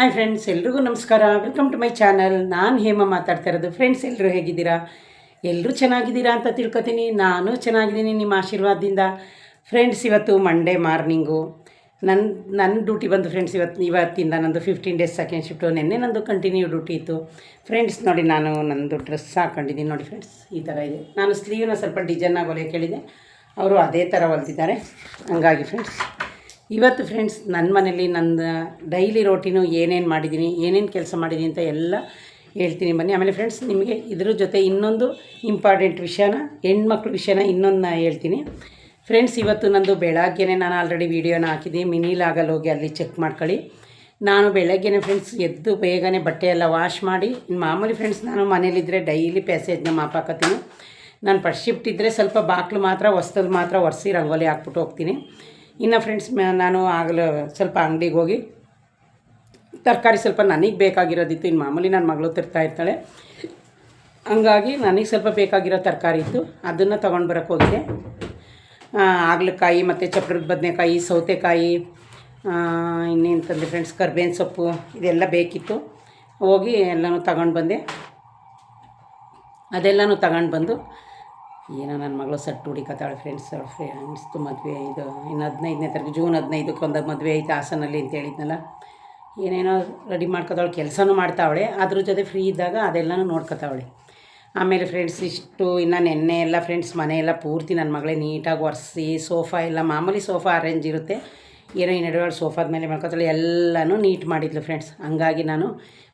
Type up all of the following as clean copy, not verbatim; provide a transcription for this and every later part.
Hi friends, ಎಲ್ರಿಗೂ ನಮಸ್ಕಾರ. Welcome to my channel. ನಾನು ಹೇಮ ಮಾತಾಡ್ತಾ ಇರೋದು. ಫ್ರೆಂಡ್ಸ್, ಎಲ್ಲರೂ ಹೇಗಿದ್ದೀರಾ? ಎಲ್ಲರೂ ಚೆನ್ನಾಗಿದ್ದೀರಾ ಅಂತ ತಿಳ್ಕೊತೀನಿ. ನಾನು ಚೆನ್ನಾಗಿದ್ದೀನಿ ನಿಮ್ಮ ಆಶೀರ್ವಾದದಿಂದ. ಫ್ರೆಂಡ್ಸ್, ಇವತ್ತು ಮಂಡೇ ಮಾರ್ನಿಂಗು ನನ್ನ ಡ್ಯೂಟಿ ಬಂದು ಫ್ರೆಂಡ್ಸ್ ಇವತ್ತಿಂದ ನಂದು 15 ಡೇಸ್ ಸೆಕೆಂಡ್ ಶಿಫ್ಟು. ನೆನ್ನೆ ನಂದು ಕಂಟಿನ್ಯೂ ಡ್ಯೂಟಿ ಇತ್ತು ಫ್ರೆಂಡ್ಸ್. ನೋಡಿ, ನಾನು ನಂದು ಡ್ರೆಸ್ ಹಾಕೊಂಡಿದ್ದೀನಿ ನೋಡಿ ಫ್ರೆಂಡ್ಸ್, ಈ ಥರ ಇದೆ. ನಾನು ಸ್ಲೀವ್ನ ಸ್ವಲ್ಪ ಡಿಸೈನಾಗಿ ಹೊಲಿಯೋಕೆ ಕೇಳಿದೆ, ಅವರು ಅದೇ ಥರ ಹೊಲ್ತಿದ್ದಾರೆ. ಹಂಗಾಗಿ ಫ್ರೆಂಡ್ಸ್, ಇವತ್ತು ಫ್ರೆಂಡ್ಸ್ ನನ್ನ ಮನೇಲಿ ನನ್ನ ಡೈಲಿ ರೋಟೀನು ಏನೇನು ಮಾಡಿದ್ದೀನಿ, ಏನೇನು ಕೆಲಸ ಮಾಡಿದ್ದೀನಿ ಅಂತ ಎಲ್ಲ ಹೇಳ್ತೀನಿ ಬನ್ನಿ. ಆಮೇಲೆ ಫ್ರೆಂಡ್ಸ್, ನಿಮಗೆ ಇದ್ರ ಜೊತೆ ಇನ್ನೊಂದು ಇಂಪಾರ್ಟೆಂಟ್ ವಿಷಯನ, ಹೆಣ್ಮಕ್ಳ ವಿಷಯನ ಇನ್ನೊಂದು ಹೇಳ್ತೀನಿ ಫ್ರೆಂಡ್ಸ್. ಇವತ್ತು ನಂದು ಬೆಳಗ್ಗೆನೇ ನಾನು ಆಲ್ರೆಡಿ ವೀಡಿಯೋನ ಹಾಕಿದ್ದೀನಿ. ಮಿನಿಲಾಗಲ್ಲಿ ಹೋಗಿ ಅಲ್ಲಿ ಚೆಕ್ ಮಾಡ್ಕೊಳ್ಳಿ. ನಾನು ಬೆಳಗ್ಗೆನೇ ಫ್ರೆಂಡ್ಸ್ ಎದ್ದು ಬೇಗನೆ ಬಟ್ಟೆ ಎಲ್ಲ ವಾಶ್ ಮಾಡಿ, ಮಾಮೂಲಿ ಫ್ರೆಂಡ್ಸ್ ನಾನು ಮನೇಲಿದ್ದರೆ ಡೈಲಿ ಪ್ಯಾಸೇಜ್ನ ಮಾಪಾಕತ್ತೀನಿ. ನಾನು ಫಸ್ಟ್ ಶಿಫ್ಟ್ ಇದ್ದರೆ ಸ್ವಲ್ಪ ಬಾಗಿಲು ಮಾತ್ರ ಹೊಸ್ತಲ್ಲಿ ಮಾತ್ರ ಒರೆಸಿ ರಂಗೋಲಿ ಹಾಕ್ಬಿಟ್ಟು ಹೋಗ್ತೀನಿ. ಇನ್ನು ಫ್ರೆಂಡ್ಸ್, ನಾನು ಆಗಲೂ ಸ್ವಲ್ಪ ಅಂಗಡಿಗೆ ಹೋಗಿ ತರಕಾರಿ ಸ್ವಲ್ಪ ನನಗೆ ಬೇಕಾಗಿರೋದಿತ್ತು. ಇನ್ನು ಮಾಮೂಲಿ ನನ್ನ ಮಗಳು ತರ್ತಾ ಇರ್ತಾಳೆ, ಹಂಗಾಗಿ ನನಗೆ ಸ್ವಲ್ಪ ಬೇಕಾಗಿರೋ ತರಕಾರಿ ಇತ್ತು, ಅದನ್ನು ತೊಗೊಂಡು ಬರೋಕ್ಕೆ ಹೋಗಿದೆ. ಹಾಗಲಕಾಯಿ ಮತ್ತು ಚಪ್ರದ ಬದನೆಕಾಯಿ, ಸೌತೆಕಾಯಿ, ಇನ್ನೇನು ತಂದೆ ಫ್ರೆಂಡ್ಸ್, ಕರ್ಬೇವಿನ ಸೊಪ್ಪು, ಇದೆಲ್ಲ ಬೇಕಿತ್ತು. ಹೋಗಿ ಎಲ್ಲನೂ ತಗೊಂಡು ಬಂದೆ. ಅದೆಲ್ಲನೂ ತಗೊಂಡು ಬಂದು ಏನೋ ನನ್ನ ಮಗಳು ಸಟ್ಟು ಹುಡಿಕತ್ತಾಳೆ ಫ್ರೆಂಡ್ಸ್. ಫ್ರೆಂಡ್ಸ್ದು ಮದುವೆ ಇದು ಇನ್ನು 15ನೇ ತಾರೀಕು, ಜೂನ್ 15ಕ್ಕೆ ಒಂದು ಮದುವೆ ಐತೆ ಹಾಸನಲ್ಲಿ ಅಂತ ಹೇಳಿದ್ನಲ್ಲ. ಏನೇನೋ ರೆಡಿ ಮಾಡ್ಕೊತಾವಳೆ, ಕೆಲಸನೂ ಮಾಡ್ತಾವಳೆ, ಅದ್ರ ಜೊತೆ ಫ್ರೀ ಇದ್ದಾಗ ಅದೆಲ್ಲನೂ ನೋಡ್ಕೊತಾವಳೆ. ಆಮೇಲೆ ಫ್ರೆಂಡ್ಸ್, ಇಷ್ಟು ಇನ್ನು ನೆನ್ನೆ ಎಲ್ಲ ಫ್ರೆಂಡ್ಸ್ ಮನೆಯೆಲ್ಲ ಪೂರ್ತಿ ನನ್ನ ಮಗಳೇ ನೀಟಾಗಿ ಒರೆಸಿ, ಸೋಫಾ ಎಲ್ಲ ಮಾಮೂಲಿ ಸೋಫಾ ಅರೇಂಜ್ ಇರುತ್ತೆ, ಏನೋ ಈ ನಡುವೆ ಸೋಫಾದ ಮೇಲೆ ಮಾಡ್ಕೊತಾಳೆ, ಎಲ್ಲನೂ ನೀಟ್ ಮಾಡಿದ್ಲು ಫ್ರೆಂಡ್ಸ್. ಹಂಗಾಗಿ ನಾನು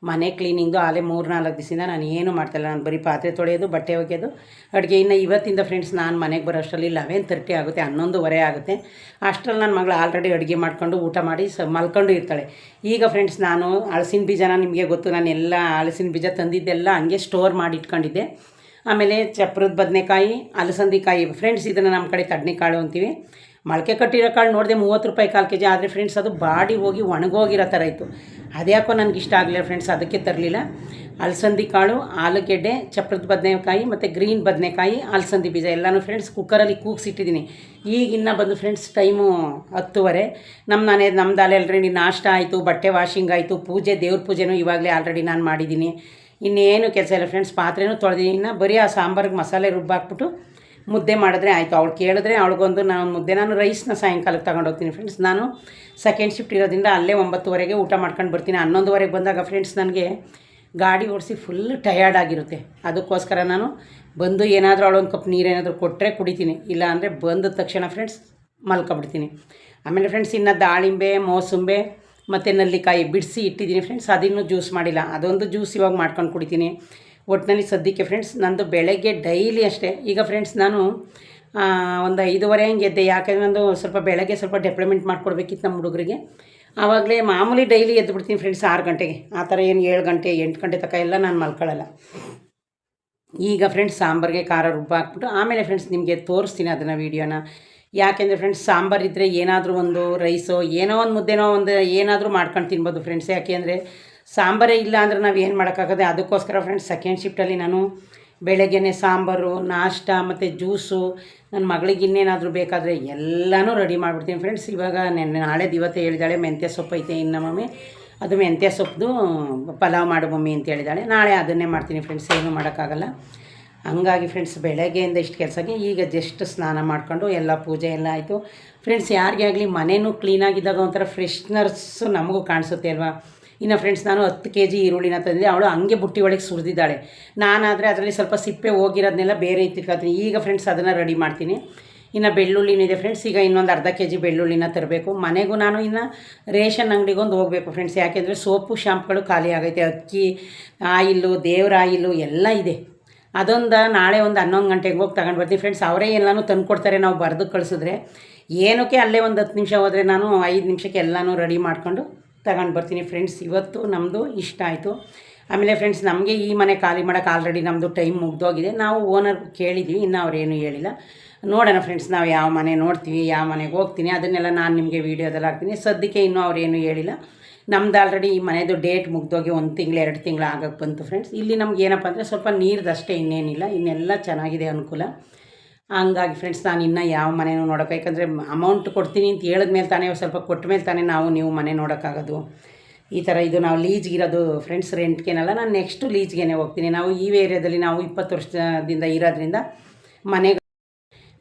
ಮನೆ ಕ್ಲೀನಿಂಗು ಆಲೇ 3-4 ದಿವಸದಿಂದ ನಾನು ಏನು ಮಾಡ್ತಾಯಿಲ್ಲ. ನಾನು ಬರೀ ಪಾತ್ರೆ ತೊಳೆಯೋದು, ಬಟ್ಟೆ ಒಗೆಯೋದು, ಅಡುಗೆ. ಇನ್ನು ಇವತ್ತಿಂದ ಫ್ರೆಂಡ್ಸ್ ನಾನು ಮನೆಗೆ ಬರೋ ಅಷ್ಟರಲ್ಲಿ 11:30 ಆಗುತ್ತೆ, 11:15 ಆಗುತ್ತೆ. ಅಷ್ಟರಲ್ಲಿ ನನ್ನ ಮಗಳು ಆಲ್ರೆಡಿ ಅಡುಗೆ ಮಾಡ್ಕೊಂಡು ಊಟ ಮಾಡಿ ಮಲ್ಕೊಂಡು ಇರ್ತಾಳೆ. ಈಗ ಫ್ರೆಂಡ್ಸ್, ನಾನು ಹಲಸಿನ ಬೀಜನ, ನಿಮಗೆ ಗೊತ್ತು, ನಾನು ಎಲ್ಲ ಹಲಸಿನ ಬೀಜ ತಂದಿದ್ದೆಲ್ಲ ಹಂಗೆ ಸ್ಟೋರ್ ಮಾಡಿ ಇಟ್ಕೊಂಡಿದ್ದೆ. ಆಮೇಲೆ ಚಪ್ರದ ಬದನೆಕಾಯಿ, ಅಲಸಂದಿಕಾಯಿ ಫ್ರೆಂಡ್ಸ್, ಇದನ್ನು ನಮ್ಮ ಕಡೆ ಕಡಲೆಕಾಳು ಅಂತೀವಿ. ಮೊಳಕೆ ಕಟ್ಟಿರೋ ಕಾಳು ನೋಡಿದೆ 30 ರೂಪಾಯಿ 1/4 kg. ಆದರೆ ಫ್ರೆಂಡ್ಸ್, ಅದು ಬಾಡಿ ಹೋಗಿ ಒಣಗೋಗಿರೋ ಥರ ಇತ್ತು. ಅದ್ಯಾಕೋ ನನಗೆ ಇಷ್ಟ ಆಗಲಿಲ್ಲ ಫ್ರೆಂಡ್ಸ್, ಅದಕ್ಕೆ ತರಲಿಲ್ಲ. ಅಲಸಂದಿ ಕಾಳು, ಆಲೂಗೆಡ್ಡೆ, ಚಪ್ರದ ಬದನೆಕಾಯಿ ಮತ್ತು ಗ್ರೀನ್ ಬದನೆಕಾಯಿ, ಅಲಸಂದಿ ಬೀಜ ಎಲ್ಲನೂ ಫ್ರೆಂಡ್ಸ್ ಕುಕ್ಕರಲ್ಲಿ ಕೂಗಿಸಿಟ್ಟಿದ್ದೀನಿ. ಈಗಿನ್ನ ಬಂದು ಫ್ರೆಂಡ್ಸ್ ಟೈಮು 10:15. ನಮ್ಮದು ಆಲ್ರೆಡಿ ನಾಷ್ಟ ಆಯಿತು, ಬಟ್ಟೆ ವಾಷಿಂಗ್ ಆಯಿತು, ಪೂಜೆ, ದೇವ್ರ ಪೂಜೆನೂ ಇವಾಗಲೇ ಆಲ್ರೆಡಿ ನಾನು ಮಾಡಿದ್ದೀನಿ. ಇನ್ನೇನು ಕೆಲಸ ಇಲ್ಲ ಫ್ರೆಂಡ್ಸ್, ಪಾತ್ರೆನೂ ತೊಳೆದಿದ್ದೀನಿ. ಇನ್ನು ಬರೀ ಆ ಸಾಂಬಾರಿಗೆ ಮಸಾಲೆ ರುಬ್ಬಾಕ್ಬಿಟ್ಟು ಮುದ್ದೆ ಮಾಡಿದ್ರೆ ಆಯಿತು. ಅವಳು ಕೇಳಿದ್ರೆ ಅವಳಿಗೊಂದು ನಾನು ರೈಸ್ನ ಸಾಯಂಕಾಲಕ್ಕೆ ತಗೊಂಡೋಗ್ತೀನಿ ಫ್ರೆಂಡ್ಸ್. ನಾನು ಸೆಕೆಂಡ್ ಶಿಫ್ಟ್ ಇರೋದ್ರಿಂದ ಅಲ್ಲೇ 9:00ವರೆಗೆ ಊಟ ಮಾಡ್ಕೊಂಡು ಬರ್ತೀನಿ. 11:00ವರೆಗೆ ಬಂದಾಗ ಫ್ರೆಂಡ್ಸ್ ನನಗೆ ಗಾಡಿ ಓಡಿಸಿ ಫುಲ್ ಟಯರ್ಡ್ ಆಗಿರುತ್ತೆ. ಅದಕ್ಕೋಸ್ಕರ ನಾನು ಬಂದು ಏನಾದರೂ ಅವಳೊಂದು ಕಪ್ ನೀರೇನಾದರೂ ಕೊಟ್ಟರೆ ಕುಡಿತೀನಿ, ಇಲ್ಲ ಅಂದರೆ ಬಂದ ತಕ್ಷಣ ಫ್ರೆಂಡ್ಸ್ ಮಲ್ಕೊಬಿಡ್ತೀನಿ. ಆಮೇಲೆ ಫ್ರೆಂಡ್ಸ್, ಇನ್ನು ದಾಳಿಂಬೆ, ಮೋಸಂಬೆ ಮತ್ತು ನಲ್ಲಿಕಾಯಿ ಬಿಡಿಸಿ ಇಟ್ಟಿದ್ದೀನಿ ಫ್ರೆಂಡ್ಸ್, ಅದನ್ನು ಜ್ಯೂಸ್ ಮಾಡಿಲ್ಲ. ಅದೊಂದು ಜ್ಯೂಸ್ ಇವಾಗ ಮಾಡ್ಕೊಂಡು ಕುಡಿತೀನಿ. ಒಟ್ಟಿನಲ್ಲಿ ಸದ್ಯಕ್ಕೆ ಫ್ರೆಂಡ್ಸ್ ನಂದು ಬೆಳಗ್ಗೆ ಡೈಲಿ ಅಷ್ಟೇ. ಈಗ ಫ್ರೆಂಡ್ಸ್ ನಾನು ಒಂದು 5:15 ಹಂಗೆ ಎದ್ದೆ, ಯಾಕೆಂದರೆ ನಂದು ಸ್ವಲ್ಪ ಬೆಳಗ್ಗೆ ಸ್ವಲ್ಪ ಡೆಪ್ಲೊಯ್ಮೆಂಟ್ ಮಾಡಿಕೊಡ್ಬೇಕಿತ್ತು ನಮ್ಮ ಹುಡುಗರಿಗೆ. ಆವಾಗಲೇ ಮಾಮೂಲಿ ಡೈಲಿ ಎದ್ದು ಬಿಡ್ತೀನಿ ಫ್ರೆಂಡ್ಸ್ 6 ಗಂಟೆಗೆ. ಆ ಥರ ಏನು 7 ಗಂಟೆ 8 ಗಂಟೆ ತನಕ ಎಲ್ಲ ನಾನು ಮಲ್ಕೊಳ್ಳಲ್ಲ. ಈಗ ಫ್ರೆಂಡ್ಸ್ ಸಾಂಬಾರಿಗೆ ಖಾರ ಹಾಕ್ಬಿಟ್ಟು ಆಮೇಲೆ ಫ್ರೆಂಡ್ಸ್ ನಿಮಗೆ ತೋರಿಸ್ತೀನಿ ಅದನ್ನು ವೀಡಿಯೋನ. ಯಾಕೆಂದರೆ ಫ್ರೆಂಡ್ಸ್ ಸಾಂಬಾರಿದ್ದರೆ ಏನಾದರೂ ಒಂದು ರೈಸೋ ಏನೋ ಒಂದು ಮುದ್ದೆನೋ ಒಂದು ಏನಾದರೂ ಮಾಡ್ಕೊಂಡು ತಿನ್ಬೋದು ಫ್ರೆಂಡ್ಸ್. ಯಾಕೆಂದರೆ ಸಾಂಬಾರೇ ಇಲ್ಲ ಅಂದರೆ ನಾವು ಏನು ಮಾಡೋಕ್ಕಾಗದೆ. ಅದಕ್ಕೋಸ್ಕರ ಫ್ರೆಂಡ್ಸ್ ಸೆಕೆಂಡ್ ಶಿಫ್ಟಲ್ಲಿ ನಾನು ಬೆಳಗ್ಗೆನೇ ಸಾಂಬಾರು, ನಾಷ್ಟ ಮತ್ತು ಜ್ಯೂಸು, ನನ್ನ ಮಗಳಿಗೆ ಇನ್ನೇನಾದರೂ ಬೇಕಾದರೆ ಎಲ್ಲನೂ ರೆಡಿ ಮಾಡಿಬಿಡ್ತೀನಿ ಫ್ರೆಂಡ್ಸ್. ಇವಾಗ ನಾಳೆ ಇವತ್ತೇ ಹೇಳಿದಾಳೆ ಮೆಂತ್ಯ ಸೊಪ್ಪು ಐತೆ ಇನ್ನು ಮಮ್ಮಿ, ಅದು ಮೆಂತ್ಯ ಸೊಪ್ಪು ಪಲಾವ್ ಮಾಡು ಮಮ್ಮಿ ಅಂತ ಹೇಳಿದಾಳೆ. ನಾಳೆ ಅದನ್ನೇ ಮಾಡ್ತೀನಿ ಫ್ರೆಂಡ್ಸ್, ಏನೂ ಮಾಡೋಕ್ಕಾಗಲ್ಲ. ಹಂಗಾಗಿ ಫ್ರೆಂಡ್ಸ್ ಬೆಳಗ್ಗೆಯಿಂದ ಇಷ್ಟು ಕೆಲಸಕ್ಕೆ ಈಗ ಜಸ್ಟ್ ಸ್ನಾನ ಮಾಡ್ಕೊಂಡು ಎಲ್ಲ ಪೂಜೆ ಎಲ್ಲ ಆಯಿತು ಫ್ರೆಂಡ್ಸ್. ಯಾರಿಗೇ ಆಗಲಿ ಮನೇನೂ ಕ್ಲೀನಾಗಿದ್ದಾಗ ಒಂಥರ ಫ್ರೆಶ್ನರ್ಸು ನಮಗೂ ಕಾಣಿಸುತ್ತೆ ಅಲ್ವಾ. ಇನ್ನು ಫ್ರೆಂಡ್ಸ್ ನಾನು 10 kg ಈರುಳ್ಳಿನ ತಂದಿದ್ದೆ, ಅವಳು ಹಂಗೆ ಬುಟ್ಟಿ ಒಳಗೆ ಸುರಿದಿದ್ದಾಳೆ. ನಾನಾದರೆ ಅದರಲ್ಲಿ ಸ್ವಲ್ಪ ಸಿಪ್ಪೆ ಹೋಗಿರೋದನ್ನೆಲ್ಲ ಬೇರೆ ಇಟ್ಟಿರ್ತೀನಿ. ಈಗ ಫ್ರೆಂಡ್ಸ್ ಅದನ್ನು ರೆಡಿ ಮಾಡ್ತೀನಿ. ಇನ್ನು ಬೆಳ್ಳುಳ್ಳಿನಿದೆ ಫ್ರೆಂಡ್ಸ್, ಈಗ ಇನ್ನೊಂದು ಅರ್ಧ kg ಬೆಳ್ಳುಳ್ಳಿನ ತರಬೇಕು. ಮನೆಗೂ ನಾನು ಇನ್ನು ರೇಷನ್ ಅಂಗಡಿಗೊಂದು ಹೋಗಬೇಕು ಫ್ರೆಂಡ್ಸ್. ಯಾಕೆಂದರೆ ಸೋಪು ಶಾಂಪ್ಗಳು ಖಾಲಿ ಆಗೈತೆ, ಅಕ್ಕಿ ಆಯಿಲ್ಲು, ದೇವ್ರ ಆಯಿಲ್ಲು ಎಲ್ಲ ಇದೆ. ಅದೊಂದು ನಾಳೆ ಒಂದು 11 ಗಂಟೆಗೆ ಹೋಗಿ ತಗೊಂಡು ಬರ್ತೀನಿ ಫ್ರೆಂಡ್ಸ್. ಅವರೇ ಎಲ್ಲನೂ ತಂದು ಕೊಡ್ತಾರೆ, ನಾವು ಬರೆದು ಕಳಿಸಿದ್ರೆ. ಏನಕ್ಕೆ ಅಲ್ಲೇ ಒಂದು 10 ನಿಮಿಷ ಹೋದರೆ ನಾನು 5 ನಿಮಿಷಕ್ಕೆ ಎಲ್ಲನೂ ರೆಡಿ ಮಾಡ್ಕೊಂಡು ತಗೊಂಡು ಬರ್ತೀನಿ ಫ್ರೆಂಡ್ಸ್. ಇವತ್ತು ನಮ್ಮದು ಇಷ್ಟ ಆಯಿತು. ಆಮೇಲೆ ಫ್ರೆಂಡ್ಸ್ ನಮಗೆ ಈ ಮನೆ ಖಾಲಿ ಮಾಡೋಕ್ಕೆ ಆಲ್ರೆಡಿ ನಮ್ಮದು ಟೈಮ್ ಮುಗ್ದೋಗಿದೆ. ನಾವು ಓನರ್ ಕೇಳಿದ್ವಿ, ಇನ್ನೂ ಅವ್ರೇನು ಹೇಳಿಲ್ಲ. ನೋಡೋಣ ಫ್ರೆಂಡ್ಸ್, ನಾವು ಯಾವ ಮನೆ ನೋಡ್ತೀವಿ, ಯಾವ ಮನೆಗೆ ಹೋಗ್ತೀನಿ, ಅದನ್ನೆಲ್ಲ ನಾನು ನಿಮಗೆ ವೀಡಿಯೋದಲ್ಲಿ ಹಾಕ್ತೀನಿ. ಸದ್ಯಕ್ಕೆ ಇನ್ನೂ ಅವ್ರೇನು ಹೇಳಿಲ್ಲ. ನಮ್ದು ಆಲ್ರೆಡಿ ಈ ಮನೆಯದು ಡೇಟ್ ಮುಗ್ದೋಗಿ 1 ತಿಂಗಳು 2 ತಿಂಗಳು ಆಗಕ್ಕೆ ಬಂತು ಫ್ರೆಂಡ್ಸ್. ಇಲ್ಲಿ ನಮ್ಗೆ ಏನಪ್ಪ ಅಂದರೆ ಸ್ವಲ್ಪ ನೀರ್ದಷ್ಟೇ, ಇನ್ನೇನಿಲ್ಲ, ಇನ್ನೆಲ್ಲ ಚೆನ್ನಾಗಿದೆ ಅನುಕೂಲ. ಹಂಗಾಗಿ ಫ್ರೆಂಡ್ಸ್ ನಾನು ಇನ್ನೂ ಯಾವ ಮನೆಯೂ ನೋಡೋಕೆ, ಯಾಕಂದರೆ ಅಮೌಂಟ್ ಕೊಡ್ತೀನಿ ಅಂತ ಹೇಳಿದ್ಮೇಲೆ ತಾನೇ ಸ್ವಲ್ಪ ಕೊಟ್ಟ ಮೇಲೆ ತಾನೇ ನೀವು ಮನೆ ನೋಡೋಕ್ಕಾಗೋದು. ಈ ಥರ ಇದು ನಾವು ಲೀಜ್ಗಿರೋದು ಫ್ರೆಂಡ್ಸ್, ರೆಂಟ್ಗೇನಲ್ಲ, ನಾನು ನೆಕ್ಸ್ಟು ಲೀಜ್ಗೆ ಹೋಗ್ತೀನಿ. ನಾವು ಈ ಏರಿಯಾದಲ್ಲಿ ನಾವು 20 ವರ್ಷದಿಂದ ಇರೋದ್ರಿಂದ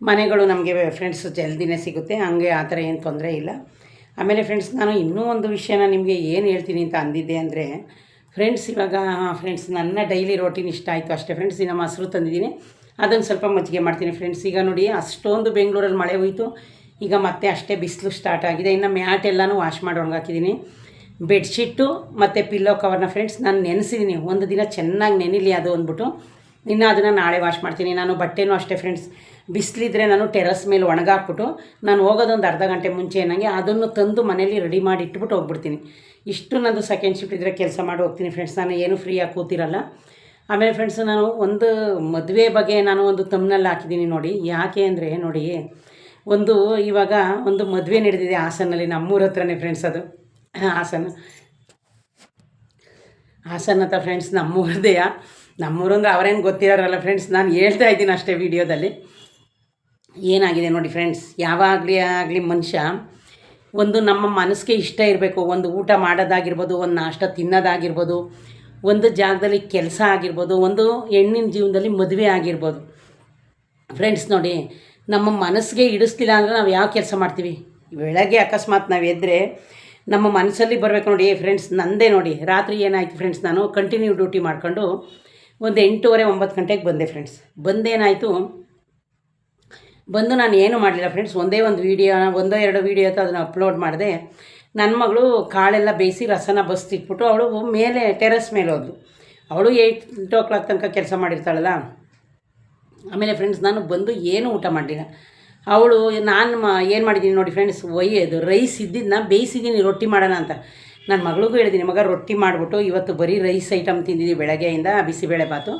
ಮನೆಗಳು ನಮಗೆ ಫ್ರೆಂಡ್ಸ್ ಜಲ್ದಿನೇ ಸಿಗುತ್ತೆ, ಹಂಗೆ ಆ ಥರ ಏನು ತೊಂದರೆ ಇಲ್ಲ. ಆಮೇಲೆ ಫ್ರೆಂಡ್ಸ್, ನಾನು ಇನ್ನೂ ಒಂದು ವಿಷಯನ ನಿಮಗೆ ಏನು ಹೇಳ್ತೀನಿ ಅಂತ ಅಂದಿದ್ದೆ ಅಂದರೆ ಫ್ರೆಂಡ್ಸ್, ಇವಾಗ ಫ್ರೆಂಡ್ಸ್ ನನ್ನ ಡೈಲಿ ರೋಟೀನ್ ಇಷ್ಟ ಆಯಿತು ಅಷ್ಟೇ ಫ್ರೆಂಡ್ಸ್. ಇನ್ನು ಮೊಸರು ತಂದಿದ್ದೀನಿ, ಅದನ್ನು ಸ್ವಲ್ಪ ಮಜ್ಜಿಗೆ ಮಾಡ್ತೀನಿ ಫ್ರೆಂಡ್ಸ್. ಈಗ ನೋಡಿ ಅಷ್ಟೊಂದು ಬೆಂಗಳೂರಲ್ಲಿ ಮಳೆ ಹೋಯಿತು, ಈಗ ಮತ್ತೆ ಅಷ್ಟೇ ಬಿಸಿಲು ಸ್ಟಾರ್ಟ್ ಆಗಿದೆ. ಇನ್ನು ಮ್ಯಾಟ್ ಎಲ್ಲನೂ ವಾಶ್ ಮಾಡಿ ಒಣಗಾಕಿದ್ದೀನಿ. ಬೆಡ್ಶೀಟು ಮತ್ತು ಪಿಲ್ಲೋ ಕವರ್ನ ಫ್ರೆಂಡ್ಸ್ ನಾನು ನೆನೆಸಿದ್ದೀನಿ, ಒಂದು ದಿನ ಚೆನ್ನಾಗಿ ನೆನಿಲಿ ಅದು ಅಂದ್ಬಿಟ್ಟು. ಇನ್ನು ಅದನ್ನು ನಾಳೆ ವಾಶ್ ಮಾಡ್ತೀನಿ. ನಾನು ಬಟ್ಟೆನೂ ಅಷ್ಟೇ ಫ್ರೆಂಡ್ಸ್, ಬಿಸಿಲಿದ್ರೆ ನಾನು ಟೆರಸ್ ಮೇಲೆ ಒಣಗಾಕ್ಬಿಟ್ಟು ನಾನು ಹೋಗೋದೊಂದು ಅರ್ಧ ಗಂಟೆ ಮುಂಚೆ ನನಗೆ ಅದನ್ನು ತಂದು ಮನೇಲಿ ರೆಡಿ ಮಾಡಿ ಇಟ್ಬಿಟ್ಟು ಹೋಗ್ಬಿಡ್ತೀನಿ. ಇಷ್ಟು ನಂದು ಸೆಕೆಂಡ್ ಶಿಫ್ಟ್ ಇದ್ದರೆ ಕೆಲಸ ಮಾಡಿ ಹೋಗ್ತೀನಿ ಫ್ರೆಂಡ್ಸ್, ನಾನು ಏನು ಫ್ರೀಯಾಗಿ ಕೂತಿರಲ್ಲ. ಆಮೇಲೆ ಫ್ರೆಂಡ್ಸ್, ನಾನು ಒಂದು ಮದುವೆ ಬಗ್ಗೆ ನಾನು ಒಂದು ತಮ್ನಲ್ಲಿ ಹಾಕಿದ್ದೀನಿ ನೋಡಿ. ಯಾಕೆ ಅಂದರೆ ನೋಡಿ, ಇವಾಗ ಒಂದು ಮದುವೆ ನಡೆದಿದೆ ಹಾಸನಲ್ಲಿ, ನಮ್ಮೂರ ಹತ್ರನೇ ಫ್ರೆಂಡ್ಸ್. ಅದು ಹಾಸನ ಹತ್ರ ಫ್ರೆಂಡ್ಸ್, ನಮ್ಮೂರು ಅಂದರೆ ಅವರೇನು ಗೊತ್ತಿರೋರಲ್ಲ ಫ್ರೆಂಡ್ಸ್, ನಾನು ಹೇಳ್ತಾ ಇದ್ದೀನಿ ಅಷ್ಟೇ ವೀಡಿಯೋದಲ್ಲಿ. ಏನಾಗಿದೆ ನೋಡಿ ಫ್ರೆಂಡ್ಸ್, ಆಗಲಿ ಮನುಷ್ಯ ನಮ್ಮ ಮನಸ್ಸಿಗೆ ಇಷ್ಟ ಇರಬೇಕು. ಒಂದು ಊಟ ಮಾಡೋದಾಗಿರ್ಬೋದು, ಒಂದು ನಾಷ್ಟ ತಿನ್ನೋದಾಗಿರ್ಬೋದು, ಒಂದು ಜಾಗದಲ್ಲಿ ಕೆಲಸ ಆಗಿರ್ಬೋದು, ಒಂದು ಹೆಣ್ಣಿನ ಜೀವನದಲ್ಲಿ ಮದುವೆ ಆಗಿರ್ಬೋದು ಫ್ರೆಂಡ್ಸ್. ನೋಡಿ, ನಮ್ಮ ಮನಸ್ಸಿಗೆ ಇಡಿಸ್ತಿಲ್ಲ ಅಂದರೆ ನಾವು ಯಾವ ಕೆಲಸ ಮಾಡ್ತೀವಿ? ಬೆಳಗ್ಗೆ ಅಕಸ್ಮಾತ್ ನಾವು ಎದ್ದರೆ ನಮ್ಮ ಮನಸ್ಸಲ್ಲಿ ಬರಬೇಕು ನೋಡಿ ಫ್ರೆಂಡ್ಸ್. ನಂದೇ ನೋಡಿ, ರಾತ್ರಿ ಏನಾಯಿತು ಫ್ರೆಂಡ್ಸ್, ನಾನು ಕಂಟಿನ್ಯೂ ಡ್ಯೂಟಿ ಮಾಡ್ಕೊಂಡು ಒಂದು 8:30 9 ಗಂಟೆಗೆ ಬಂದೆ ಫ್ರೆಂಡ್ಸ್. ಬಂದು ನಾನು ಏನೂ ಮಾಡಲಿಲ್ಲ ಫ್ರೆಂಡ್ಸ್, ಒಂದೇ ಒಂದು ಒಂದೋ ಎರಡೋ ವೀಡಿಯೋ ಅಥವಾ ಅದನ್ನು ಅಪ್ಲೋಡ್ ಮಾಡಿದೆ. ನನ್ನ ಮಗಳು ಕಾಳೆಲ್ಲ ಬೇಯಿಸಿ ರಸನ ಬಸ್ತಿಟ್ಬಿಟ್ಟು ಅವಳು ಮೇಲೆ ಟೆರಸ್ ಮೇಲೆ ಹೋದ್ಲು. ಅವಳು 8 o'clock ತನಕ ಕೆಲಸ ಮಾಡಿರ್ತಾಳಲ್ಲ. ಆಮೇಲೆ ಫ್ರೆಂಡ್ಸ್, ನಾನು ಬಂದು ಏನೂ ಊಟ ಮಾಡಲಿಲ್ಲ. ಅವಳು ನಾನು ಏನು ಮಾಡಿದ್ದೀನಿ ನೋಡಿ ಫ್ರೆಂಡ್ಸ್, ರೈಸ್ ಇದ್ದಿದ್ದನ್ನ ಬೇಯಿಸಿದ್ದೀನಿ ರೊಟ್ಟಿ ಮಾಡೋಣ ಅಂತ. ನನ್ನ ಮಗಳಿಗೂ ಹೇಳಿದ್ದೀನಿ, ಮಗ ರೊಟ್ಟಿ ಮಾಡಿಬಿಟ್ಟು ಇವತ್ತು ಬರೀ ರೈಸ್ ಐಟಮ್ ತಿಂದಿದ್ದೀವಿ ಬೆಳಗ್ಗೆಯಿಂದ, ಬಿಸಿಬೇಳೆ ಬಾತು,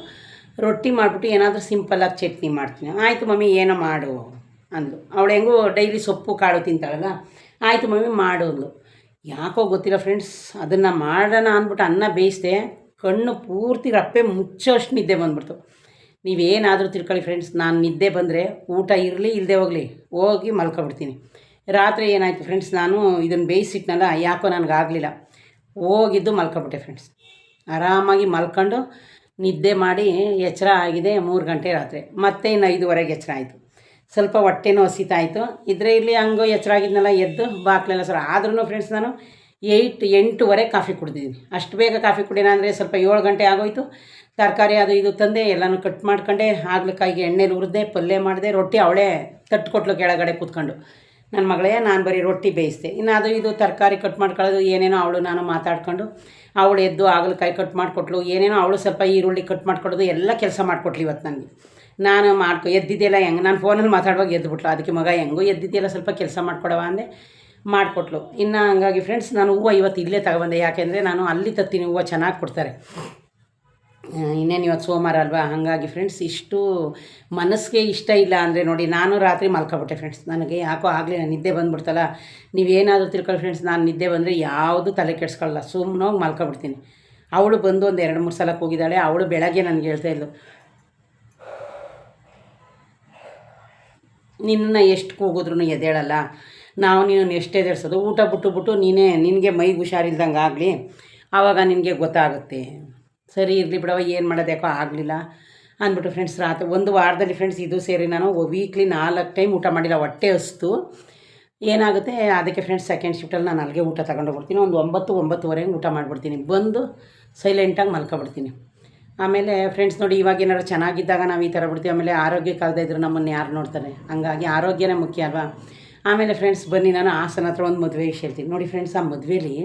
ರೊಟ್ಟಿ ಮಾಡಿಬಿಟ್ಟು ಏನಾದರೂ ಸಿಂಪಲ್ಲಾಗಿ ಚಟ್ನಿ ಮಾಡ್ತೀನಿ. ಆಯಿತು ಮಮ್ಮಿ, ಏನೋ ಮಾಡು ಅಂದು. ಅವಳು ಹೆಂಗೂ ಡೈಲಿ ಸೊಪ್ಪು ಕಾಳು ತಿಂತಾಳಲ್ಲ, ಆಯಿತು ಮಮ್ಮಿ ಮಾಡು ಅಂದು. ಯಾಕೋ ಗೊತ್ತಿಲ್ಲ ಫ್ರೆಂಡ್ಸ್, ಅದನ್ನು ಮಾಡೋಣ ಅಂದ್ಬಿಟ್ಟು ಅನ್ನ ಬೇಯಿಸಿದೆ, ಕಣ್ಣು ಪೂರ್ತಿ ರಪ್ಪೆ ಮುಚ್ಚೋಷ್ಟು ನಿದ್ದೆ ಬಂದ್ಬಿಡ್ತು. ನೀವೇನಾದರೂ ತಿಳ್ಕೊಳ್ಳಿ ಫ್ರೆಂಡ್ಸ್, ನಾನು ನಿದ್ದೆ ಬಂದರೆ ಊಟ ಇರಲಿ ಇಲ್ಲದೆ ಹೋಗಿ ಮಲ್ಕೊಬಿಡ್ತೀನಿ. ರಾತ್ರಿ ಏನಾಯಿತು ಫ್ರೆಂಡ್ಸ್, ನಾನು ಇದನ್ನು ಬೇಯಿಸಿಟ್ನಲ್ಲ, ಯಾಕೋ ನನಗಾಗಲಿಲ್ಲ, ಹೋಗಿದ್ದು ಮಲ್ಕೊಬಿಟ್ಟೆ ಫ್ರೆಂಡ್ಸ್. ಆರಾಮಾಗಿ ಮಲ್ಕೊಂಡು ನಿದ್ದೆ ಮಾಡಿ ಎಚ್ಚರ ಆಗಿದೆ 3 ಗಂಟೆ ರಾತ್ರಿ. ಮತ್ತೆ ಇನ್ನು 5:30ಗೆ ಎಚ್ಚರ ಆಯಿತು. ಸ್ವಲ್ಪ ಹೊಟ್ಟೆನೂ ಹಸಿತಾಯಿತು. ಇದ್ರೆ ಇಲ್ಲಿ ಹಂಗೋ ಎಚ್ಚರ ಆಗಿದ್ನಲ್ಲ, ಎದ್ದು ಬಾಕ್ಲೆಲ್ಲ ಸರ್. ಆದ್ರೂ ಫ್ರೆಂಡ್ಸ್, ನಾನು 8:30 ಕಾಫಿ ಕುಡ್ದಿದ್ದೀನಿ. ಅಷ್ಟು ಬೇಗ ಕಾಫಿ ಕುಡಿಯೋಣ ಅಂದರೆ ಸ್ವಲ್ಪ 7 ಗಂಟೆ ಆಗೋಯ್ತು. ತರಕಾರಿ ಅದು ಇದು ತಂದೆ ಎಲ್ಲನೂ ಕಟ್ ಮಾಡ್ಕೊಂಡೆ, ಹಾಗಲಕಾಯಿಗೆ ಎಣ್ಣೆಲಿ ಹುರಿದೆ, ಪಲ್ಯ ಮಾಡಿದೆ, ರೊಟ್ಟಿ ಅವಳೇ ತಟ್ಕೊಟ್ಲು ಕೆಳಗಡೆ ಕೂತ್ಕೊಂಡು. ನನ್ನ ಮಗಳೇ, ನಾನು ಬರೀ ರೊಟ್ಟಿ ಬೇಯಿಸಿದೆ. ಇನ್ನು ಅದು ಇದು ತರಕಾರಿ ಕಟ್ ಮಾಡ್ಕೊಳ್ಳೋದು ಏನೇನೋ ಅವಳು ನಾನು ಮಾತಾಡ್ಕೊಂಡು, ಅವಳು ಎದ್ದು ಹಾಗಲಕಾಯಿ ಕಟ್ ಮಾಡಿಕೊಟ್ಲು, ಏನೇನೋ ಅವಳು ಸ್ವಲ್ಪ ಈರುಳ್ಳಿ ಕಟ್ ಮಾಡಿಕೊಡೋದು ಎಲ್ಲ ಕೆಲಸ ಮಾಡಿಕೊಟ್ಲು ಇವತ್ತು ನನಗೆ. ನಾನು ಎದ್ದಿದ್ದೆಲ್ಲ ಹೆಂಗೆ, ನಾನು ಫೋನಲ್ಲಿ ಮಾತಾಡುವಾಗ ಎದ್ದುಬಿಟ್ಲು. ಅದಕ್ಕೆ ಮಗ ಹೆಂಗೂ ಎದ್ದಿದ್ದೆಲ್ಲ ಸ್ವಲ್ಪ ಕೆಲಸ ಮಾಡಿಕೊಡವ ಅಂದೆ, ಮಾಡಿಕೊಟ್ಲು. ಇನ್ನು ಹಂಗಾಗಿ ಫ್ರೆಂಡ್ಸ್, ನಾನು ಹೂವು ಇವತ್ತು ಇಲ್ಲೇ ತಗೊಬಂದೆ. ಯಾಕೆಂದರೆ ನಾನು ಅಲ್ಲಿ ತತ್ತೀನಿ, ಹೂವು ಚೆನ್ನಾಗಿ ಕೊಡ್ತಾರೆ. ಇನ್ನೇನು ಇವತ್ತು ಸೋಮವಾರ ಅಲ್ವಾ, ಹಾಗಾಗಿ ಫ್ರೆಂಡ್ಸ್, ಇಷ್ಟು ಮನಸ್ಸಿಗೆ ಇಷ್ಟ ಇಲ್ಲ ಅಂದರೆ ನೋಡಿ, ನಾನು ರಾತ್ರಿ ಮಲ್ಕೊಬಿಟ್ಟೆ ಫ್ರೆಂಡ್ಸ್. ನನಗೆ ಯಾಕೋ ಆಗಲಿ ನಿದ್ದೆ ಬಂದುಬಿಡ್ತಲ್ಲ. ನೀವೇನಾದರೂ ತಿಳ್ಕೊಳ್ಳಿ ಫ್ರೆಂಡ್ಸ್, ನಾನು ನಿದ್ದೆ ಬಂದರೆ ಯಾವುದು ತಲೆ ಕೆಡಿಸ್ಕೊಳ್ಳಲ್ಲ, ಸುಮ್ಮನೋಗಿ ಮಲ್ಕೊಬಿಡ್ತೀನಿ. ಅವಳು ಬಂದು ಒಂದು 2-3 ಸಲ ಹೋಗಿದ್ದಾಳೆ. ಅವಳು ಬೆಳಗ್ಗೆ ನನಗೆ ಹೇಳ್ತಾ ಇದ್ಲು, ನಿನ್ನ ಎಷ್ಟು ಕೂಗಿದ್ರೂ ಎದ್ದೇಳಲ್ಲ, ನಾವು ನೀನು ಎಷ್ಟು ಎದ್ದೇಳಿಸೋದು, ಊಟ ಬಿಟ್ಟು ನಿನಗೆ ಮೈಗೆ ಹುಷಾರಿಲ್ದಂಗೆ ಆಗಲಿ, ಆವಾಗ ನಿನಗೆ ಗೊತ್ತಾಗುತ್ತೆ. ಸರಿ ಇರಲಿ ಬಿಡವ, ಏನು ಮಾಡೋದು, ಯಾಕೋ ಆಗಲಿಲ್ಲ ಅಂದ್ಬಿಟ್ಟು ಫ್ರೆಂಡ್ಸ್. ರಾತ್ರಿ ಒಂದು ವಾರದಲ್ಲಿ ಫ್ರೆಂಡ್ಸ್ ಇದು ಸೇರಿ ನಾನು ವೀಕ್ಲಿ 4 ಟೈಮ್ ಊಟ ಮಾಡಿಲ್ಲ. ಹೊಟ್ಟೆ ಹಸ್ತು ಏನಾಗುತ್ತೆ ಅದಕ್ಕೆ ಫ್ರೆಂಡ್ಸ್. ಸೆಕೆಂಡ್ ಶಿಫ್ಟಲ್ಲಿ ನಾನು ಅಲ್ಲಿಗೆ ಊಟ ತಗೊಂಡೋಗ್ಬಿಡ್ತೀನಿ. ಒಂದು 9-9:30 ಊಟ ಮಾಡಿಬಿಡ್ತೀನಿ, ಬಂದು ಸೈಲೆಂಟಾಗಿ ಮಲ್ಕೊಬಿಡ್ತೀನಿ. ಆಮೇಲೆ ಫ್ರೆಂಡ್ಸ್ ನೋಡಿ, ಇವಾಗ ಏನಾದ್ರು ಚೆನ್ನಾಗಿದ್ದಾಗ ನಾವು ಈ ಥರ ಬಿಡ್ತೀವಿ. ಆಮೇಲೆ ಆರೋಗ್ಯಕ್ಕಾಗದೇ ಇದ್ದರೂ ನಮ್ಮನ್ನು ಯಾರು ನೋಡ್ತಾರೆ? ಹಂಗಾಗಿ ಆರೋಗ್ಯನೇ ಮುಖ್ಯ ಅಲ್ವಾ. ಆಮೇಲೆ ಫ್ರೆಂಡ್ಸ್ ಬನ್ನಿ, ನಾನು ಹಾಸನ ಹತ್ರ ಒಂದು ಮದುವೆ ವಿಷಯ ಹೇಳ್ತೀನಿ ನೋಡಿ ಫ್ರೆಂಡ್ಸ್. ಆ ಮದುವೆಲಿ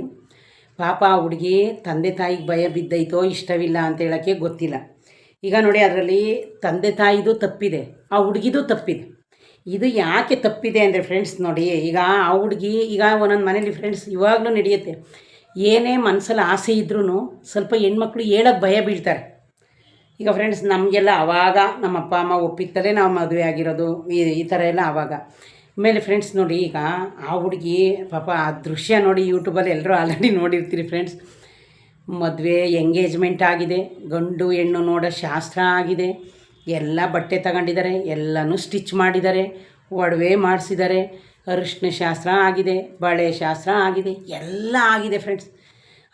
ಪಾಪ ಆ ಹುಡುಗಿ ತಂದೆ ತಾಯಿಗೆ ಭಯ ಬಿದ್ದೈತೋ ಇಷ್ಟವಿಲ್ಲ ಅಂತ ಹೇಳೋಕ್ಕೆ ಗೊತ್ತಿಲ್ಲ. ಈಗ ನೋಡಿ, ಅದರಲ್ಲಿ ತಂದೆ ತಾಯಿದು ತಪ್ಪಿದೆ, ಆ ಹುಡುಗಿದು ತಪ್ಪಿದೆ. ಇದು ಯಾಕೆ ತಪ್ಪಿದೆ ಅಂದರೆ ಫ್ರೆಂಡ್ಸ್ ನೋಡಿ, ಈಗ ಆ ಹುಡುಗಿ ಈಗ ಒಂದೊಂದು ಮನೇಲಿ ಫ್ರೆಂಡ್ಸ್ ಇವಾಗಲೂ ನಡೆಯುತ್ತೆ, ಏನೇ ಮನಸ್ಸಲ್ಲಿ ಆಸೆ ಇದ್ರೂ ಸ್ವಲ್ಪ ಹೆಣ್ಮಕ್ಳು ಹೇಳೋಕ್ಕೆ ಭಯ ಬೀಳ್ತಾರೆ. ಈಗ ಫ್ರೆಂಡ್ಸ್ ನಮಗೆಲ್ಲ ಆವಾಗ ನಮ್ಮ ಅಪ್ಪ ಅಮ್ಮ ಒಪ್ಪಿತ್ತಲೇ ನಾವು ಮದುವೆ ಆಗಿರೋದು, ಈ ಥರ ಎಲ್ಲ ಆವಾಗ. ಆಮೇಲೆ ಫ್ರೆಂಡ್ಸ್ ನೋಡಿ, ಈಗ ಆ ಹುಡುಗಿ ಪಾಪ ಆ ದೃಶ್ಯ ನೋಡಿ, ಯೂಟ್ಯೂಬಲ್ಲಿ ಎಲ್ಲರೂ ಆಲ್ರೆಡಿ ನೋಡಿರ್ತೀರಿ ಫ್ರೆಂಡ್ಸ್. ಮದುವೆ ಎಂಗೇಜ್ಮೆಂಟ್ ಆಗಿದೆ, ಗಂಡು ಹೆಣ್ಣು ನೋಡೋ ಶಾಸ್ತ್ರ ಆಗಿದೆ, ಎಲ್ಲ ಬಟ್ಟೆ ತಗೊಂಡಿದ್ದಾರೆ, ಎಲ್ಲನೂ ಸ್ಟಿಚ್ ಮಾಡಿದ್ದಾರೆ, ಒಡವೆ ಮಾಡಿಸಿದ್ದಾರೆ, ಅರಿಶಿನ ಶಾಸ್ತ್ರ ಆಗಿದೆ, ಬಳೆ ಶಾಸ್ತ್ರ ಆಗಿದೆ, ಎಲ್ಲ ಆಗಿದೆ ಫ್ರೆಂಡ್ಸ್.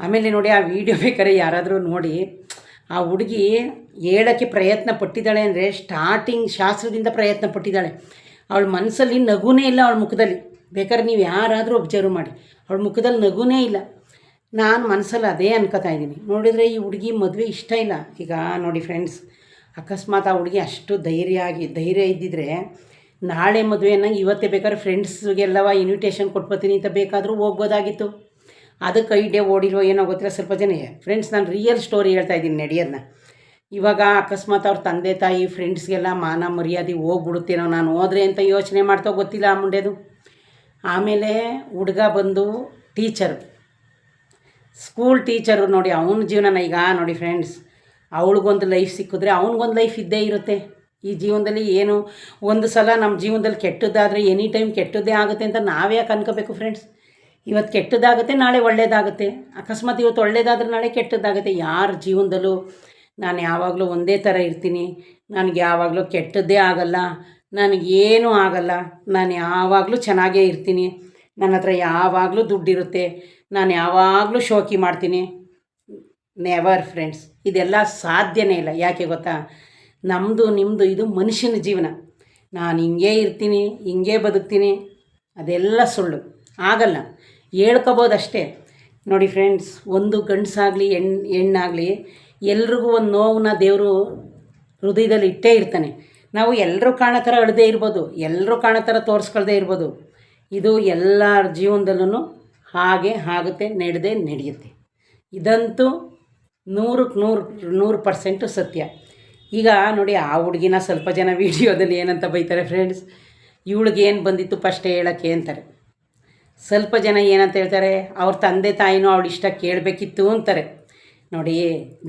ಆಮೇಲೆ ನೋಡಿ ಆ ವಿಡಿಯೋ ಬೇಕಾದ್ರೆ ಯಾರಾದರೂ ನೋಡಿ, ಆ ಹುಡುಗಿ ಹೇಳೋಕ್ಕೆ ಪ್ರಯತ್ನ ಪಟ್ಟಿದ್ದಾಳೆ ಅಂದರೆ ಸ್ಟಾರ್ಟಿಂಗ್ ಶಾಸ್ತ್ರದಿಂದ ಪ್ರಯತ್ನ ಪಟ್ಟಿದ್ದಾಳೆ. ಅವಳ ಮನಸ್ಸಲ್ಲಿ ನಗುನೇ ಇಲ್ಲ ಅವಳ ಮುಖದಲ್ಲಿ. ಬೇಕಾದ್ರೆ ನೀವು ಯಾರಾದರೂ ಒಬ್ಸರ್ವ್ ಮಾಡಿ, ಅವಳ ಮುಖದಲ್ಲಿ ನಗುನೇ ಇಲ್ಲ. ನಾನು ಮನಸ್ಸಲ್ಲಿ ಅದೇ ಅನ್ಕೋತಾ ಇದ್ದೀನಿ. ನೋಡಿದರೆ ಈ ಹುಡುಗಿ ಮದುವೆ ಇಷ್ಟ ಇಲ್ಲ. ಈಗ ನೋಡಿ ಫ್ರೆಂಡ್ಸ್, ಅಕಸ್ಮಾತ್ ಆ ಹುಡುಗಿ ಅಷ್ಟು ಧೈರ್ಯ ಇದ್ದಿದ್ರೆ ನಾಳೆ ಮದುವೆನ ಇವತ್ತೇ ಬೇಕಾದ್ರೆ ಫ್ರೆಂಡ್ಸ್ಗೆಲ್ಲವ ಇನ್ವಿಟೇಷನ್ ಕೊಟ್ಬರ್ತೀನಿ ಅಂತ ಬೇಕಾದರೂ ಹೋಗ್ಬೋದಾಗಿತ್ತು. ಅದಕ್ಕೆ ಐಡಿಯಾ ಓಡಿಲ್ವೋ ಏನೋ ಗೊತ್ತಿಲ್ಲ ಸ್ವಲ್ಪ ಜನ. ಫ್ರೆಂಡ್ಸ್, ನಾನು ರಿಯಲ್ ಸ್ಟೋರಿ ಹೇಳ್ತಾ ಇದ್ದೀನಿ ನಡೆಯೋದನ್ನ. ಇವಾಗ ಅಕಸ್ಮಾತ್ ಅವ್ರ ತಂದೆ ತಾಯಿ ಫ್ರೆಂಡ್ಸ್ಗೆಲ್ಲ ಮಾನ ಮರ್ಯಾದೆ ಹೋಗ್ಬಿಡುತ್ತೇನೋ ನಾನು ಹೋದ್ರೆ ಅಂತ ಯೋಚನೆ ಮಾಡ್ತಾ ಗೊತ್ತಿಲ್ಲ ಆ ಮುಂಡೆದು. ಆಮೇಲೆ ಹುಡುಗ ಬಂದು ಟೀಚರು, ಸ್ಕೂಲ್ ಟೀಚರು. ನೋಡಿ ಅವನ ಜೀವನನ ಈಗ ನೋಡಿ ಫ್ರೆಂಡ್ಸ್, ಅವಳಿಗೊಂದು ಲೈಫ್ ಸಿಕ್ಕಿದ್ರೆ ಅವನಿಗೊಂದು ಲೈಫ್ ಇದ್ದೇ ಇರುತ್ತೆ. ಈ ಜೀವನದಲ್ಲಿ ಏನು ಒಂದು ಸಲ ನಮ್ಮ ಜೀವನದಲ್ಲಿ ಕೆಟ್ಟದ್ದಾದರೆ ಎನಿ ಟೈಮ್ ಕೆಟ್ಟದ್ದೇ ಆಗುತ್ತೆ ಅಂತ ನಾವ್ಯಾಕೆ ಅನ್ಕೋಬೇಕು ಫ್ರೆಂಡ್ಸ್? ಇವತ್ತು ಕೆಟ್ಟದ್ದಾಗುತ್ತೆ, ನಾಳೆ ಒಳ್ಳೆಯದಾಗುತ್ತೆ. ಅಕಸ್ಮಾತ್ ಇವತ್ತು ಒಳ್ಳೆಯದಾದ್ರೆ ನಾಳೆ ಕೆಟ್ಟದ್ದಾಗುತ್ತೆ. ಯಾರ ಜೀವನದಲ್ಲೂ ನಾನು ಯಾವಾಗಲೂ ಒಂದೇ ಥರ ಇರ್ತೀನಿ, ನನಗೆ ಯಾವಾಗಲೂ ಕೆಟ್ಟದ್ದೇ ಆಗಲ್ಲ, ನನಗೇನೂ ಆಗಲ್ಲ, ನಾನು ಯಾವಾಗಲೂ ಚೆನ್ನಾಗೇ ಇರ್ತೀನಿ, ನನ್ನ ಹತ್ರ ಯಾವಾಗಲೂ ದುಡ್ಡಿರುತ್ತೆ, ನಾನು ಯಾವಾಗಲೂ ಶೋಕಿ ಮಾಡ್ತೀನಿ. ನೆವರ್ ಫ್ರೆಂಡ್ಸ್, ಇದೆಲ್ಲ ಸಾಧ್ಯನೇ ಇಲ್ಲ. ಯಾಕೆ ಗೊತ್ತಾ? ನಿಮ್ಮದು ಇದು ಮನುಷ್ಯನ ಜೀವನ. ನಾನು ಹಿಂಗೇ ಇರ್ತೀನಿ, ಹಿಂಗೇ ಬದುಕ್ತೀನಿ, ಅದೆಲ್ಲ ಸುಳ್ಳು, ಆಗಲ್ಲ. ಹೇಳ್ಕೊಬೋದಷ್ಟೇ. ನೋಡಿ ಫ್ರೆಂಡ್ಸ್, ಒಂದು ಗಂಡಸಾಗಲಿ ಹೆಣ್ಣಾಗಲಿ ಎಲ್ರಿಗೂ ಒಂದು ನೋವನ್ನ ದೇವರು ಹೃದಯದಲ್ಲಿ ಇಟ್ಟೇ ಇರ್ತಾನೆ. ನಾವು ಎಲ್ಲರೂ ಕಾಣೋ ಥರ ಅಳದೇ ಇರ್ಬೋದು, ಎಲ್ಲರೂ ಕಾಣೋ ಥರ ತೋರಿಸ್ಕೊಳ್ದೇ ಇರ್ಬೋದು. ಇದು ಎಲ್ಲರ ಜೀವನದಲ್ಲೂ ಹಾಗೆ ಆಗುತ್ತೆ, ನಡೆಯುತ್ತೆ. ಇದಂತೂ 100% ಸತ್ಯ. ಈಗ ನೋಡಿ, ಆ ಹುಡುಗಿನ ಸ್ವಲ್ಪ ಜನ ವೀಡಿಯೋದಲ್ಲಿ ಏನಂತ ಬೈತಾರೆ ಫ್ರೆಂಡ್ಸ್, ಇವಳಿಗೆ ಏನು ಬಂದಿತ್ತು ಫಸ್ಟೇ ಹೇಳೋಕ್ಕೆ ಅಂತಾರೆ. ಸ್ವಲ್ಪ ಜನ ಏನಂತ ಹೇಳ್ತಾರೆ, ಅವ್ರ ತಂದೆ ತಾಯಿನೂ ಅವಳು ಇಷ್ಟ ಕೇಳಬೇಕಿತ್ತು ಅಂತಾರೆ. ನೋಡಿ,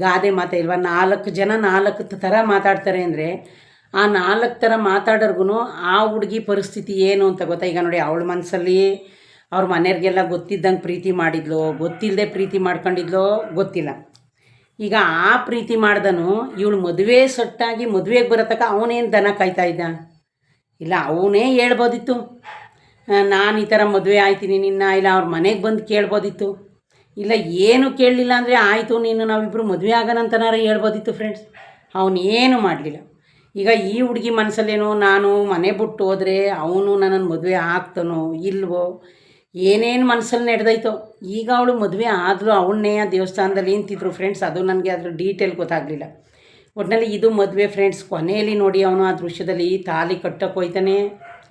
ಗಾದೆ ಮಾತಾ ಇಲ್ವಾ, 4 ಜನ 4 ಥರ ಮಾತಾಡ್ತಾರೆ ಅಂದರೆ ಆ 4 ಥರ ಮಾತಾಡೋರ್ಗು ಆ ಹುಡುಗಿ ಪರಿಸ್ಥಿತಿ ಏನು ಅಂತ ಗೊತ್ತಾ? ಈಗ ನೋಡಿ, ಅವಳ ಮನಸ್ಸಲ್ಲಿ ಅವ್ರ ಮನೆಯವ್ರಿಗೆಲ್ಲ ಗೊತ್ತಿದ್ದಂಗೆ ಪ್ರೀತಿ ಮಾಡಿದ್ಲೋ, ಗೊತ್ತಿಲ್ಲದೆ ಪ್ರೀತಿ ಮಾಡ್ಕೊಂಡಿದ್ಲೋ ಗೊತ್ತಿಲ್ಲ. ಈಗ ಆ ಪ್ರೀತಿ ಮಾಡ್ದನು ಇವಳು ಮದುವೆ ಸೊಟ್ಟಾಗಿ ಮದುವೆಗೆ ಬರೋತಕ್ಕ ಅವನೇನು ದನ ಕಾಯ್ತಾ ಇದ್ದ? ಇಲ್ಲ, ಅವನೇ ಹೇಳ್ಬೋದಿತ್ತು, ನಾನು ಈ ಥರ ಮದುವೆ ಆಯ್ತೀನಿ ನಿನ್ನ, ಇಲ್ಲ ಅವ್ರ ಮನೆಗೆ ಬಂದು ಕೇಳ್ಬೋದಿತ್ತು. ಇಲ್ಲ, ಏನು ಕೇಳಲಿಲ್ಲ ಅಂದರೆ ಆಯಿತು ನೀನು ನಾವಿಬ್ಬರು ಮದುವೆ ಆಗೋಣಂತನಾರ ಹೇಳ್ಬೋದಿತ್ತು ಫ್ರೆಂಡ್ಸ್. ಅವನೇನು ಮಾಡಲಿಲ್ಲ. ಈಗ ಈ ಹುಡುಗಿ ಮನಸ್ಸಲ್ಲೇನೋ, ನಾನು ಮನೆ ಬಿಟ್ಟು ಹೋದರೆ ಅವನು ನನ್ನನ್ನು ಮದುವೆ ಆಗ್ತಾನೋ ಇಲ್ವೋ, ಏನೇನು ಮನಸ್ಸಲ್ಲಿ ನಡೆದೈತೋ. ಈಗ ಅವಳು ಮದುವೆ ಆದರೂ ಅವಳನ್ನೇ ಆ ದೇವಸ್ಥಾನದಲ್ಲಿ ನಿಂತಿದ್ರು ಫ್ರೆಂಡ್ಸ್. ಅದು ನನಗೆ ಅದ್ರ ಡೀಟೇಲ್ ಗೊತ್ತಾಗಲಿಲ್ಲ. ಒಟ್ಟಿನಲ್ಲಿ ಇದು ಮದುವೆ ಫ್ರೆಂಡ್ಸ್. ಕೊನೆಯಲ್ಲಿ ನೋಡಿ, ಅವನು ಆ ದೃಶ್ಯದಲ್ಲಿ ತಾಳಿ ಕಟ್ಟಕ್ಕೆ ಹೋಯ್ತಾನೆ,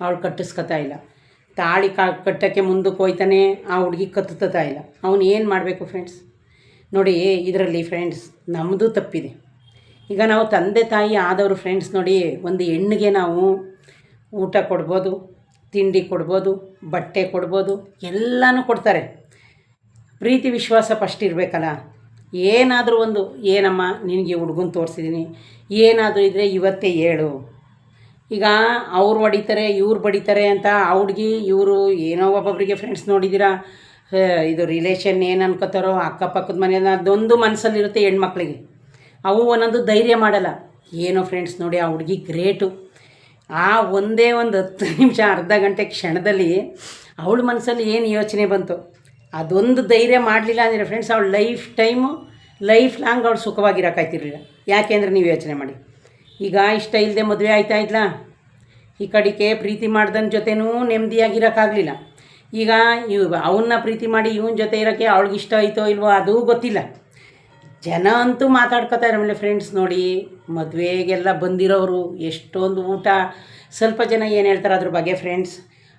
ಅವಳು ಕಟ್ಟಿಸ್ಕೊತಾ ಇಲ್ಲ. ತಾಳಿ ಕಟ್ಟೋಕ್ಕೆ ಮುಂದಕ್ಕೆ ಹೋಯ್ತಾನೆ, ಆ ಹುಡುಗಿ ಕತ್ತುತ್ತಾ ಇಲ್ಲ. ಅವನು ಏನು ಮಾಡಬೇಕು ಫ್ರೆಂಡ್ಸ್? ನೋಡಿ, ಇದರಲ್ಲಿ ಫ್ರೆಂಡ್ಸ್ ನಮ್ಮದು ತಪ್ಪಿದೆ. ಈಗ ನಾವು ತಂದೆ ತಾಯಿ ಆದವರು ಫ್ರೆಂಡ್ಸ್, ನೋಡಿ, ಒಂದು ಹೆಣ್ಣಿಗೆ ನಾವು ಊಟ ಕೊಡ್ಬೋದು, ತಿಂಡಿ ಕೊಡ್ಬೋದು, ಬಟ್ಟೆ ಕೊಡ್ಬೋದು, ಎಲ್ಲನೂ ಕೊಡ್ತಾರೆ. ಪ್ರೀತಿ ವಿಶ್ವಾಸ ಫಸ್ಟ್ ಇರಬೇಕಲ್ಲ. ಏನಾದರೂ ಒಂದು, ಏನಮ್ಮ ನಿನಗೆ ಹುಡುಗನ ತೋರಿಸಿದ್ದೀನಿ, ಏನಾದರೂ ಇದ್ದರೆ ಇವತ್ತೇ ಹೇಳು. ಈಗ ಅವ್ರು ಹೊಡಿತಾರೆ, ಇವ್ರು ಬಡಿತಾರೆ ಅಂತ ಆ ಹುಡುಗಿ ಇವರು ಏನೋ ಒಬ್ಬೊಬ್ಬರಿಗೆ ಫ್ರೆಂಡ್ಸ್ ನೋಡಿದ್ದೀರಾ, ಇದು ರಿಲೇಷನ್ ಏನು ಅನ್ಕೋತಾರೋ, ಅಕ್ಕಪಕ್ಕದ ಮನೆಯಲ್ಲ, ಅದೊಂದು ಮನಸ್ಸಲ್ಲಿರುತ್ತೆ ಹೆಣ್ಮಕ್ಳಿಗೆ. ಅವು ಒಂದೊಂದು ಧೈರ್ಯ ಮಾಡಲ್ಲ. ಏನೋ ಫ್ರೆಂಡ್ಸ್ ನೋಡಿ, ಆ ಹುಡುಗಿ ಗ್ರೇಟು. ಆ ಒಂದೇ ಒಂದು 10 ನಿಮಿಷ ಅರ್ಧ ಗಂಟೆ ಕ್ಷಣದಲ್ಲಿ ಅವಳ ಮನಸ್ಸಲ್ಲಿ ಏನು ಯೋಚನೆ ಬಂತು, ಅದೊಂದು ಧೈರ್ಯ ಮಾಡಲಿಲ್ಲ ಅಂದರೆ ಫ್ರೆಂಡ್ಸ್, ಅವಳು ಲೈಫ್ ಲಾಂಗ್ ಅವಳು ಸುಖವಾಗಿರೋಕ್ಕಾಯ್ತಿರ್ಲಿಲ್ಲ. ಯಾಕೆಂದರೆ ನೀವು ಯೋಚನೆ ಮಾಡಿ, ಈಗ ಇಷ್ಟ ಇಲ್ಲದೆ ಮದುವೆ ಆಯ್ತಾ ಇದ್ಲ, ಈ ಕಡೆಗೆ ಪ್ರೀತಿ ಮಾಡ್ದನ ಜೊತೆನೂ ನೆಮ್ಮದಿಯಾಗಿರೋಕ್ಕಾಗಲಿಲ್ಲ. ಈಗ ಅವನ್ನ ಪ್ರೀತಿ ಮಾಡಿ ಇವನ ಜೊತೆ ಇರೋಕ್ಕೆ ಅವಳಿಗೆ ಇಷ್ಟ ಆಯಿತೋ ಇಲ್ವೋ ಅದೂ ಗೊತ್ತಿಲ್ಲ. ಜನ ಅಂತೂ ಮಾತಾಡ್ಕೊತಾರೆ. ಆಮೇಲೆ ಫ್ರೆಂಡ್ಸ್ ನೋಡಿ, ಮದುವೆಗೆಲ್ಲ ಬಂದಿರೋರು ಎಷ್ಟೊಂದು ಊಟ, ಸ್ವಲ್ಪ ಜನ ಏನು ಹೇಳ್ತಾರೆ ಅದ್ರ ಬಗ್ಗೆ ಫ್ರೆಂಡ್ಸ್,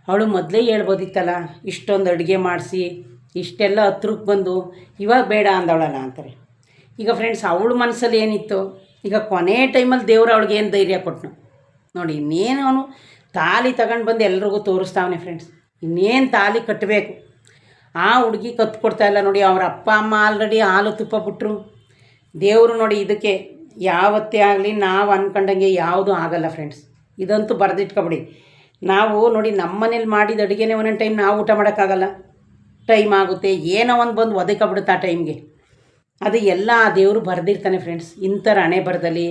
ಅವಳು ಮೊದಲೇ ಹೇಳ್ಬೋದಿತ್ತಲ್ಲ, ಇಷ್ಟೊಂದು ಅಡುಗೆ ಮಾಡಿಸಿ ಇಷ್ಟೆಲ್ಲ ಹತ್ರಕ್ಕೆ ಬಂದು ಇವಾಗ ಬೇಡ ಅಂದವಳಲ್ಲ ಅಂತಾರೆ. ಈಗ ಫ್ರೆಂಡ್ಸ್, ಅವಳ ಮನಸ್ಸಲ್ಲಿ ಏನಿತ್ತು, ಈಗ ಕೊನೆ ಟೈಮಲ್ಲಿ ದೇವ್ರು ಅವಳಿಗೆ ಏನು ಧೈರ್ಯ ಕೊಟ್ಟನು ನೋಡಿ. ಇನ್ನೇನು ಅವನು ತಾಲಿ ತಗೊಂಡು ಬಂದು ಎಲ್ರಿಗೂ ತೋರಿಸ್ತಾವನೆ ಫ್ರೆಂಡ್ಸ್. ಇನ್ನೇನು ತಾಲಿ ಕಟ್ಟಬೇಕು. ಆ ಹುಡುಗಿ ಕತ್ತು ಕೊಡ್ತಾಯಿಲ್ಲ ನೋಡಿ. ಅವ್ರ ಅಪ್ಪ ಅಮ್ಮ ಆಲ್ರೆಡಿ ಹಾಲು ತುಪ್ಪ ಬಿಟ್ಟರು. ದೇವರು ನೋಡಿ, ಇದಕ್ಕೆ ಯಾವತ್ತೇ ಆಗಲಿ ನಾವು ಅಂದ್ಕೊಂಡಂಗೆ ಯಾವುದೂ ಆಗಲ್ಲ ಫ್ರೆಂಡ್ಸ್. ಇದಂತೂ ಬರೆದಿಟ್ಕೊಬಿಡಿ. ನಾವು ನೋಡಿ, ನಮ್ಮ ಮನೇಲಿ ಮಾಡಿದ ಅಡುಗೆನೇ ಒಂದೊಂದು ಟೈಮ್ ನಾವು ಊಟ ಮಾಡೋಕ್ಕಾಗಲ್ಲ, ಟೈಮ್ ಆಗುತ್ತೆ, ಏನೋ ಒಂದು ಬಂದು ಒದಕಬಿಡುತ್ತೆ ಆ ಟೈಮ್ಗೆ. ಅದು ಎಲ್ಲ ಆ ದೇವರು ಬರೆದಿರ್ತಾನೆ ಫ್ರೆಂಡ್ಸ್. ಇಂಥರ ಹಣೆ ಬರದಲ್ಲಿ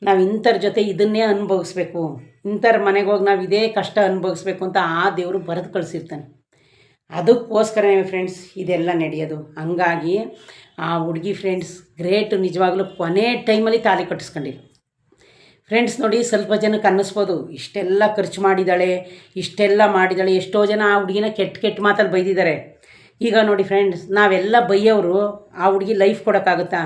ನಾವು ಇಂಥರ ಜೊತೆ ಇದನ್ನೇ ಅನುಭವಿಸ್ಬೇಕು, ಇಂಥರ ಮನೆಗೆ ಹೋಗಿ ನಾವು ಇದೇ ಕಷ್ಟ ಅನುಭವಿಸ್ಬೇಕು ಅಂತ ಆ ದೇವರು ಬರೆದು ಕಳಿಸಿರ್ತಾನೆ. ಅದಕ್ಕೋಸ್ಕರನೇ ಫ್ರೆಂಡ್ಸ್ ಇದೆಲ್ಲ ನಡೆಯೋದು. ಹಂಗಾಗಿ ಆ ಹುಡುಗಿ ಫ್ರೆಂಡ್ಸ್ ಗ್ರೇಟ್, ನಿಜವಾಗ್ಲೂ ಕೊನೆ ಟೈಮಲ್ಲಿ ತಾಳಿ ಕಟ್ಟಿಸ್ಕೊಂಡಿಲ್ಲ ಫ್ರೆಂಡ್ಸ್. ನೋಡಿ, ಸ್ವಲ್ಪ ಜನಕ್ಕೆ ಅನ್ನಿಸ್ಬೋದು ಇಷ್ಟೆಲ್ಲ ಖರ್ಚು ಮಾಡಿದ್ದಾಳೆ, ಇಷ್ಟೆಲ್ಲ ಮಾಡಿದ್ದಾಳೆ. ಎಷ್ಟೋ ಜನ ಆ ಹುಡುಗಿನ ಕೆಟ್ಟ ಮಾತಲ್ಲಿ ಬೈದಿದ್ದಾರೆ. ಈಗ ನೋಡಿ ಫ್ರೆಂಡ್ಸ್, ನಾವೆಲ್ಲ ಬೈಯೋರು ಆ ಹುಡುಗಿ ಲೈಫ್ ಕೊಡೋಕ್ಕಾಗುತ್ತಾ?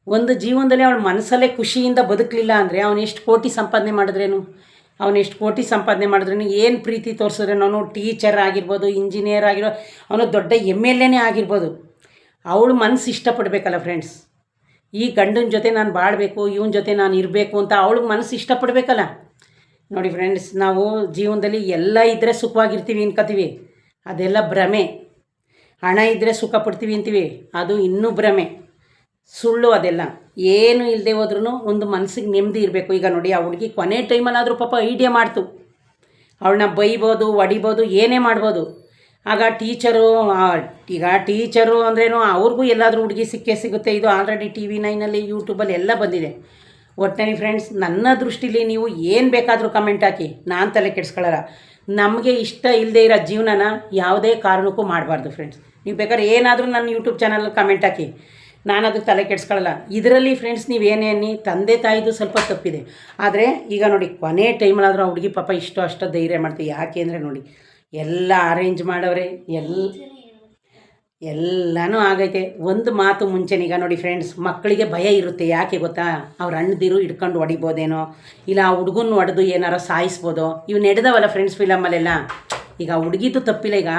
ಒಂದು ಜೀವನದಲ್ಲಿ ಅವಳ ಮನಸ್ಸಲ್ಲೇ ಖುಷಿಯಿಂದ ಬದುಕಲಿಲ್ಲ ಅಂದರೆ ಅವನು ಎಷ್ಟು ಕೋಟಿ ಸಂಪಾದನೆ ಮಾಡಿದ್ರೇನು, ಏನು ಪ್ರೀತಿ ತೋರಿಸಿದ್ರೇನು, ಅವನು ಟೀಚರ್ ಆಗಿರ್ಬೋದು, ಇಂಜಿನಿಯರ್ ಆಗಿರೋ, ಅವನು ದೊಡ್ಡ MLA ಆಗಿರ್ಬೋದು. ಅವಳು ಮನಸ್ಸು ಇಷ್ಟಪಡಬೇಕಲ್ಲ ಫ್ರೆಂಡ್ಸ್. ಈ ಗಂಡನ ಜೊತೆ ನಾನು ಬಾಳಬೇಕು, ಇವನ ಜೊತೆ ನಾನು ಇರಬೇಕು ಅಂತ ಅವಳಿಗೆ ಮನಸ್ಸು ಇಷ್ಟಪಡಬೇಕಲ್ಲ. ನೋಡಿ ಫ್ರೆಂಡ್ಸ್, ನಾವು ಜೀವನದಲ್ಲಿ ಎಲ್ಲ ಇದ್ದರೆ ಸುಖವಾಗಿರ್ತೀವಿ ಅನ್ಕೋತೀವಿ, ಅದೆಲ್ಲ ಭ್ರಮೆ. ಹಣ ಇದ್ದರೆ ಸುಖ ಪಡ್ತೀವಿ ಅಂತೀವಿ, ಅದು ಇನ್ನೂ ಭ್ರಮೆ, ಸುಳ್ಳು ಅದೆಲ್ಲ. ಏನು ಇಲ್ಲದೆ ಹೋದ್ರೂ ಒಂದು ಮನಸ್ಸಿಗೆ ನೆಮ್ಮದಿ ಇರಬೇಕು. ಈಗ ನೋಡಿ, ಆ ಹುಡುಗಿ ಕೊನೆ ಟೈಮಲ್ಲಾದರೂ ಪಾಪ ಐಡಿಯಾ ಮಾಡ್ತು, ಅವಳನ್ನ ಬೈಬೋದು, ಹೊಡಿಬೋದು, ಏನೇ ಮಾಡ್ಬೋದು. ಆಗ ಟೀಚರು ಅಂದ್ರೇನು, ಅವ್ರಿಗೂ ಎಲ್ಲಾದರೂ ಹುಡುಗಿ ಸಿಗುತ್ತೆ. ಇದು ಆಲ್ರೆಡಿ TV 9 ಯೂಟ್ಯೂಬಲ್ಲಿ ಎಲ್ಲ ಬಂದಿದೆ. ಒಟ್ಟಿನಲ್ಲಿ ಫ್ರೆಂಡ್ಸ್, ನನ್ನ ದೃಷ್ಟಿಲಿ ನೀವು ಏನು ಬೇಕಾದರೂ ಕಮೆಂಟ್ ಹಾಕಿ, ನಾನು ತಲೆ ಕೆಡಿಸ್ಕೊಳ್ಳಲ್ಲ. ನಮಗೆ ಇಷ್ಟ ಇಲ್ಲದೆ ಇರೋ ಜೀವನನ ಯಾವುದೇ ಕಾರಣಕ್ಕೂ ಮಾಡಬಾರ್ದು ಫ್ರೆಂಡ್ಸ್. ನೀವು ಬೇಕಾದ್ರೆ ಏನಾದರೂ ನನ್ನ ಯೂಟ್ಯೂಬ್ ಚಾನಲಲ್ಲಿ ಕಮೆಂಟ್ ಹಾಕಿ, ನಾನು ಅದಕ್ಕೆ ತಲೆ ಕೆಡಿಸ್ಕೊಳ್ಳಲ್ಲ. ಇದರಲ್ಲಿ ಫ್ರೆಂಡ್ಸ್ ನೀವು ಏನೇನು ತಂದೆ ತಾಯಿದು ಸ್ವಲ್ಪ ತಪ್ಪಿದೆ. ಆದರೆ ಈಗ ನೋಡಿ, ಕೊನೆ ಟೈಮಲ್ಲಾದರೂ ಆ ಹುಡುಗಿ ಪಾಪ ಅಷ್ಟು ಧೈರ್ಯ ಮಾಡ್ತೀವಿ. ಯಾಕೆ ಅಂದರೆ ನೋಡಿ, ಎಲ್ಲ ಅರೇಂಜ್ ಮಾಡವ್ರೆ, ಎಲ್ಲನೂ ಆಗೈತೆ. ಒಂದು ಮಾತು ಮುಂಚೆನೇ, ಈಗ ನೋಡಿ ಫ್ರೆಂಡ್ಸ್, ಮಕ್ಕಳಿಗೆ ಭಯ ಇರುತ್ತೆ. ಯಾಕೆ ಗೊತ್ತಾ? ಅವ್ರ ಅಣ್ಣದಿರು ಹಿಡ್ಕೊಂಡು ಹೊಡಿಬೋದೇನೋ, ಇಲ್ಲ ಆ ಹುಡುಗನ ಹೊಡೆದು ಏನಾರೋ ಸಾಯಿಸ್ಬೋದೋ. ಇವು ನಡೆದವಲ್ಲ ಫ್ರೆಂಡ್ಸ್ ಫಿಲಮಲ್ಲೆಲ್ಲ. ಈಗ ಹುಡುಗಿದು ತಪ್ಪಿಲ್ಲ. ಈಗ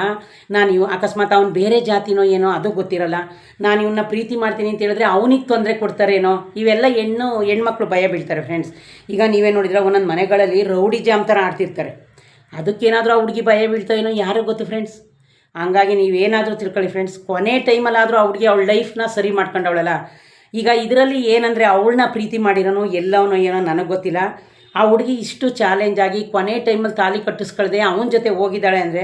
ನಾನು ಅಕಸ್ಮಾತ್ ಅವ್ನು ಬೇರೆ ಜಾತಿನೋ ಏನೋ ಅದು ಗೊತ್ತಿರಲ್ಲ, ನಾನು ಇವನ್ನ ಪ್ರೀತಿ ಮಾಡ್ತೀನಿ ಅಂತ ಹೇಳಿದ್ರೆ ಅವನಿಗೆ ತೊಂದರೆ ಕೊಡ್ತಾರೇನೋ, ಇವೆಲ್ಲ ಹೆಣ್ಮಕ್ಳು ಭಯ ಬೀಳ್ತಾರೆ ಫ್ರೆಂಡ್ಸ್. ಈಗ ನೀವೇ ನೋಡಿದ್ರೆ ಒಂದೊಂದು ಮನೆಗಳಲ್ಲಿ ರೌಡಿ ಜಾಮ್ ಥರ ಆಡ್ತಿರ್ತಾರೆ. ಅದಕ್ಕೇನಾದರೂ ಆ ಹುಡುಗಿ ಭಯ ಬೀಳ್ತಾ ಏನೋ ಯಾರಿಗೂ ಗೊತ್ತು ಫ್ರೆಂಡ್ಸ್. ಹಂಗಾಗಿ ನೀವೇನಾದರೂ ತಿಳ್ಕೊಳ್ಳಿ ಫ್ರೆಂಡ್ಸ್, ಕೊನೆ ಟೈಮಲ್ಲಾದರೂ ಆ ಹುಡುಗಿ ಅವಳ ಲೈಫ್ನ ಸರಿ ಮಾಡ್ಕೊಂಡವಳಲ್ಲ. ಈಗ ಇದರಲ್ಲಿ ಏನಂದರೆ, ಅವಳನ್ನ ಪ್ರೀತಿ ಮಾಡಿರೋನು ಎಲ್ಲವನೋ ಏನೋ ನನಗೆ ಗೊತ್ತಿಲ್ಲ. ಆ ಹುಡುಗಿ ಇಷ್ಟು ಚಾಲೆಂಜ್ ಆಗಿ ಕೊನೆ ಟೈಮಲ್ಲಿ ತಾಲಿ ಕಟ್ಟಿಸ್ಕೊಳ್ದೆ ಅವನ ಜೊತೆ ಹೋಗಿದ್ದಾಳೆ ಅಂದರೆ,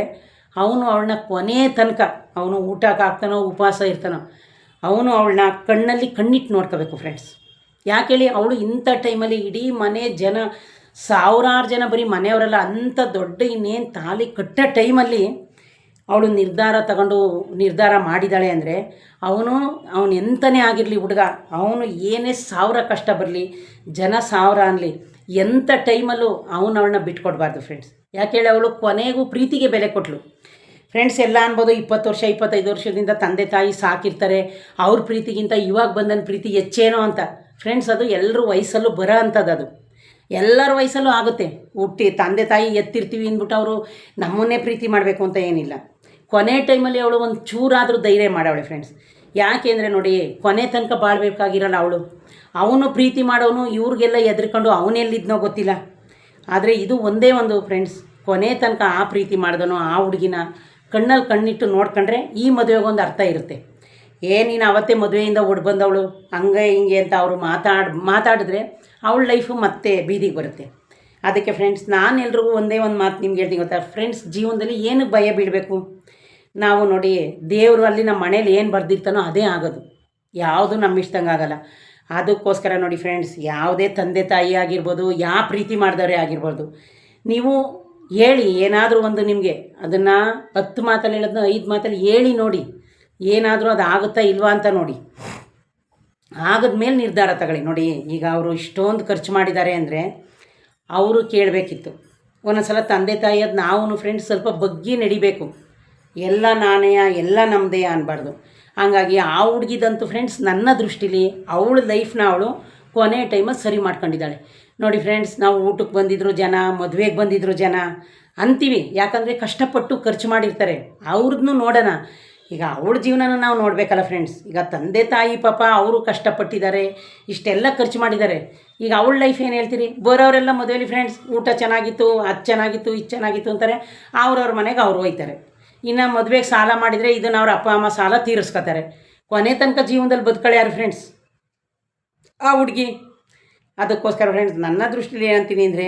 ಅವನು ಅವಳನ್ನ ಕೊನೆ ತನಕ ಅವನು ಊಟಕ್ಕೆ ಹಾಕ್ತಾನೋ ಉಪವಾಸ ಇರ್ತಾನೋ, ಅವನು ಅವಳನ್ನ ಕಣ್ಣಲ್ಲಿ ಕಣ್ಣಿಟ್ಟು ನೋಡ್ಕೋಬೇಕು ಫ್ರೆಂಡ್ಸ್. ಯಾಕೆ ಹೇಳಿ, ಅವಳು ಇಂಥ ಟೈಮಲ್ಲಿ ಇಡೀ ಮನೆ ಜನ, ಸಾವಿರಾರು ಜನ, ಬರೀ ಮನೆಯವರೆಲ್ಲ ಅಂಥ ದೊಡ್ಡ ಇನ್ನೇನು ತಾಲಿ ಕಟ್ಟೋ ಟೈಮಲ್ಲಿ ಅವಳು ನಿರ್ಧಾರ ಮಾಡಿದ್ದಾಳೆ ಅಂದರೆ, ಅವನು ಎಂತನೇ ಆಗಿರಲಿ ಹುಡುಗ, ಅವನು ಏನೇ 1000 ಕಷ್ಟ ಬರಲಿ, ಜನ 1000 ಅನ್ನಲಿ, ಎಂಥ ಟೈಮಲ್ಲೂ ಅವಳನ್ನ ಬಿಟ್ಕೊಡ್ಬಾರ್ದು ಫ್ರೆಂಡ್ಸ್. ಯಾಕೆ ಹೇಳಿ, ಅವಳು ಕೊನೆಗೂ ಪ್ರೀತಿಗೆ ಬೆಲೆ ಕೊಟ್ಟಳು ಫ್ರೆಂಡ್ಸ್. ಎಲ್ಲ ಅನ್ಬೋದು 20 ವರ್ಷ 25 ವರ್ಷದಿಂದ ತಂದೆ ತಾಯಿ ಸಾಕಿರ್ತಾರೆ, ಅವ್ರ ಪ್ರೀತಿಗಿಂತ ಇವಾಗ ಬಂದನ ಪ್ರೀತಿ ಹೆಚ್ಚೇನೋ ಅಂತ ಫ್ರೆಂಡ್ಸ್. ಅದು ಎಲ್ಲರ ವಯಸ್ಸಲ್ಲೂ ಬರೋ ಅಂಥದ್ದು, ಅದು ಎಲ್ಲರ ವಯಸ್ಸಲ್ಲೂ ಆಗುತ್ತೆ. ತಂದೆ ತಾಯಿ ಎತ್ತಿರ್ತೀವಿ ಅಂದ್ಬಿಟ್ಟು ಅವರು ನಮ್ಮನ್ನೇ ಪ್ರೀತಿ ಮಾಡಬೇಕು ಅಂತ ಏನಿಲ್ಲ. ಕೊನೆ ಟೈಮಲ್ಲಿ ಅವಳು ಒಂದು ಚೂರಾದರೂ ಧೈರ್ಯ ಮಾಡವಳೆ ಫ್ರೆಂಡ್ಸ್. ಯಾಕೆ ಅಂದರೆ ನೋಡಿ, ಕೊನೆ ತನಕ ಬಾಳ್ಬೇಕಾಗಿರಲ್ಲ ಅವಳು. ಅವನು ಪ್ರೀತಿ ಮಾಡೋನು ಇವ್ರಿಗೆಲ್ಲ ಎದ್ರಿಕೊಂಡು ಅವನೆಲ್ಲಿದ್ನೋ ಗೊತ್ತಿಲ್ಲ. ಆದರೆ ಇದು ಒಂದೇ ಒಂದು ಫ್ರೆಂಡ್ಸ್, ಕೊನೆ ತನಕ ಆ ಪ್ರೀತಿ ಮಾಡಿದನು ಆ ಹುಡುಗಿನ ಕಣ್ಣಲ್ಲಿ ಕಣ್ಣಿಟ್ಟು ನೋಡ್ಕೊಂಡ್ರೆ ಈ ಮದುವೆಗೊಂದು ಅರ್ಥ ಇರುತ್ತೆ. ನೀನು ಅವತ್ತೇ ಮದುವೆಯಿಂದ ಬಂದವಳು ಹಂಗೆ ಹಿಂಗೆ ಅಂತ ಅವರು ಮಾತಾಡಿದ್ರೆ ಅವಳ ಲೈಫು ಮತ್ತೆ ಬೀದಿಗೆ ಬರುತ್ತೆ. ಅದಕ್ಕೆ ಫ್ರೆಂಡ್ಸ್, ನಾನು ಎಲ್ರಿಗೂ ಒಂದೇ ಒಂದು ಮಾತು ನಿಮ್ಗೆ ಹೇಳ್ತೀನಿ ಗೊತ್ತಾ ಫ್ರೆಂಡ್ಸ್, ಜೀವನದಲ್ಲಿ ಏನಕ್ಕೆ ಭಯ ಬೀಳಬೇಕು? ನಾವು ನೋಡಿ, ದೇವರು ಅಲ್ಲಿ ನಮ್ಮ ಮನೇಲಿ ಏನು ಬರೆದಿರ್ತಾನೋ ಅದೇ ಆಗೋದು, ಯಾವುದು ನಮ್ಮ ಇಷ್ಟಂಗೆ ಆಗಲ್ಲ. ಅದಕ್ಕೋಸ್ಕರ ನೋಡಿ ಫ್ರೆಂಡ್ಸ್, ಯಾವುದೇ ತಂದೆ ತಾಯಿ ಆಗಿರ್ಬೋದು, ಯಾವ ಪ್ರೀತಿ ಮಾಡಿದವರೇ ಆಗಿರ್ಬೋದು, ನೀವು ಹೇಳಿ ಏನಾದರೂ ಒಂದು ನಿಮಗೆ ಅದನ್ನು 10 ಮಾತಲ್ಲಿ ಹೇಳೋದನ್ನ 5 ಮಾತಲ್ಲಿ ಹೇಳಿ ನೋಡಿ, ಏನಾದರೂ ಅದು ಆಗುತ್ತಾ ಇಲ್ವಾ ಅಂತ ನೋಡಿ. ಆಗದ್ಮೇಲೆ ನಿರ್ಧಾರ ತಗೊಳ್ಳಿ. ನೋಡಿ, ಈಗ ಅವರು ಇಷ್ಟೊಂದು ಖರ್ಚು ಮಾಡಿದ್ದಾರೆ ಅಂದರೆ ಅವರು ಕೇಳಬೇಕಿತ್ತು. ಒಂದೊಂದು ಸಲ ತಂದೆ ತಾಯಿ ಅದು ನಾವು ಫ್ರೆಂಡ್ಸ್ ಸ್ವಲ್ಪ ಬಗ್ಗಿ ನಡಿಬೇಕು. ಎಲ್ಲ ನಾನೇ, ಎಲ್ಲ ನಮ್ಮದೇ ಅನ್ನಬಾರ್ದು. ಹಾಗಾಗಿ ಆ ಹುಡುಗಿದಂತೂ ಫ್ರೆಂಡ್ಸ್, ನನ್ನ ದೃಷ್ಟಿಲಿ ಅವಳ ಲೈಫ್ನ ಅವಳು ಕೊನೆ ಟೈಮಲ್ಲಿ ಸರಿ ಮಾಡ್ಕೊಂಡಿದ್ದಾಳೆ. ನೋಡಿ ಫ್ರೆಂಡ್ಸ್, ನಾವು ಊಟಕ್ಕೆ ಬಂದಿದ್ರು ಜನ, ಮದುವೆಗೆ ಬಂದಿದ್ರು ಜನ ಅಂತೀವಿ, ಯಾಕಂದರೆ ಕಷ್ಟಪಟ್ಟು ಖರ್ಚು ಮಾಡಿರ್ತಾರೆ. ಅವ್ರದ್ದು ನೋಡೋಣ. ಈಗ ಅವಳ ಜೀವನನ ನಾವು ನೋಡಬೇಕಲ್ಲ ಫ್ರೆಂಡ್ಸ್. ಈಗ ತಂದೆ ತಾಯಿ ಪಾಪ ಅವರು ಕಷ್ಟಪಟ್ಟಿದ್ದಾರೆ, ಇಷ್ಟೆಲ್ಲ ಖರ್ಚು ಮಾಡಿದ್ದಾರೆ. ಈಗ ಅವಳ ಲೈಫ್ ಏನು ಹೇಳ್ತೀರಿ? ಬರೋರೆಲ್ಲ ಮದುವೆಲಿ ಫ್ರೆಂಡ್ಸ್ ಊಟ ಚೆನ್ನಾಗಿತ್ತು, ಅದು ಚೆನ್ನಾಗಿತ್ತು, ಇದು ಚೆನ್ನಾಗಿತ್ತು ಅಂತಾರೆ. ಅವ್ರವ್ರ ಮನೆಗೆ ಅವ್ರು ಹೋಯ್ತಾರೆ. ಇನ್ನು ಮದುವೆಗೆ ಸಾಲ ಮಾಡಿದರೆ ಇದನ್ನು ಅವ್ರ ಅಪ್ಪ ಅಮ್ಮ ಸಾಲ ತೀರಿಸ್ಕೊತಾರೆ. ಕೊನೆ ತನಕ ಜೀವನದಲ್ಲಿ ಬದುಕಳೆ ಯಾರು ಫ್ರೆಂಡ್ಸ್? ಆ ಹುಡುಗಿ. ಅದಕ್ಕೋಸ್ಕರ ಫ್ರೆಂಡ್ಸ್, ನನ್ನ ದೃಷ್ಟಿಲಿ ಏನಂತೀನಿ ಅಂದರೆ,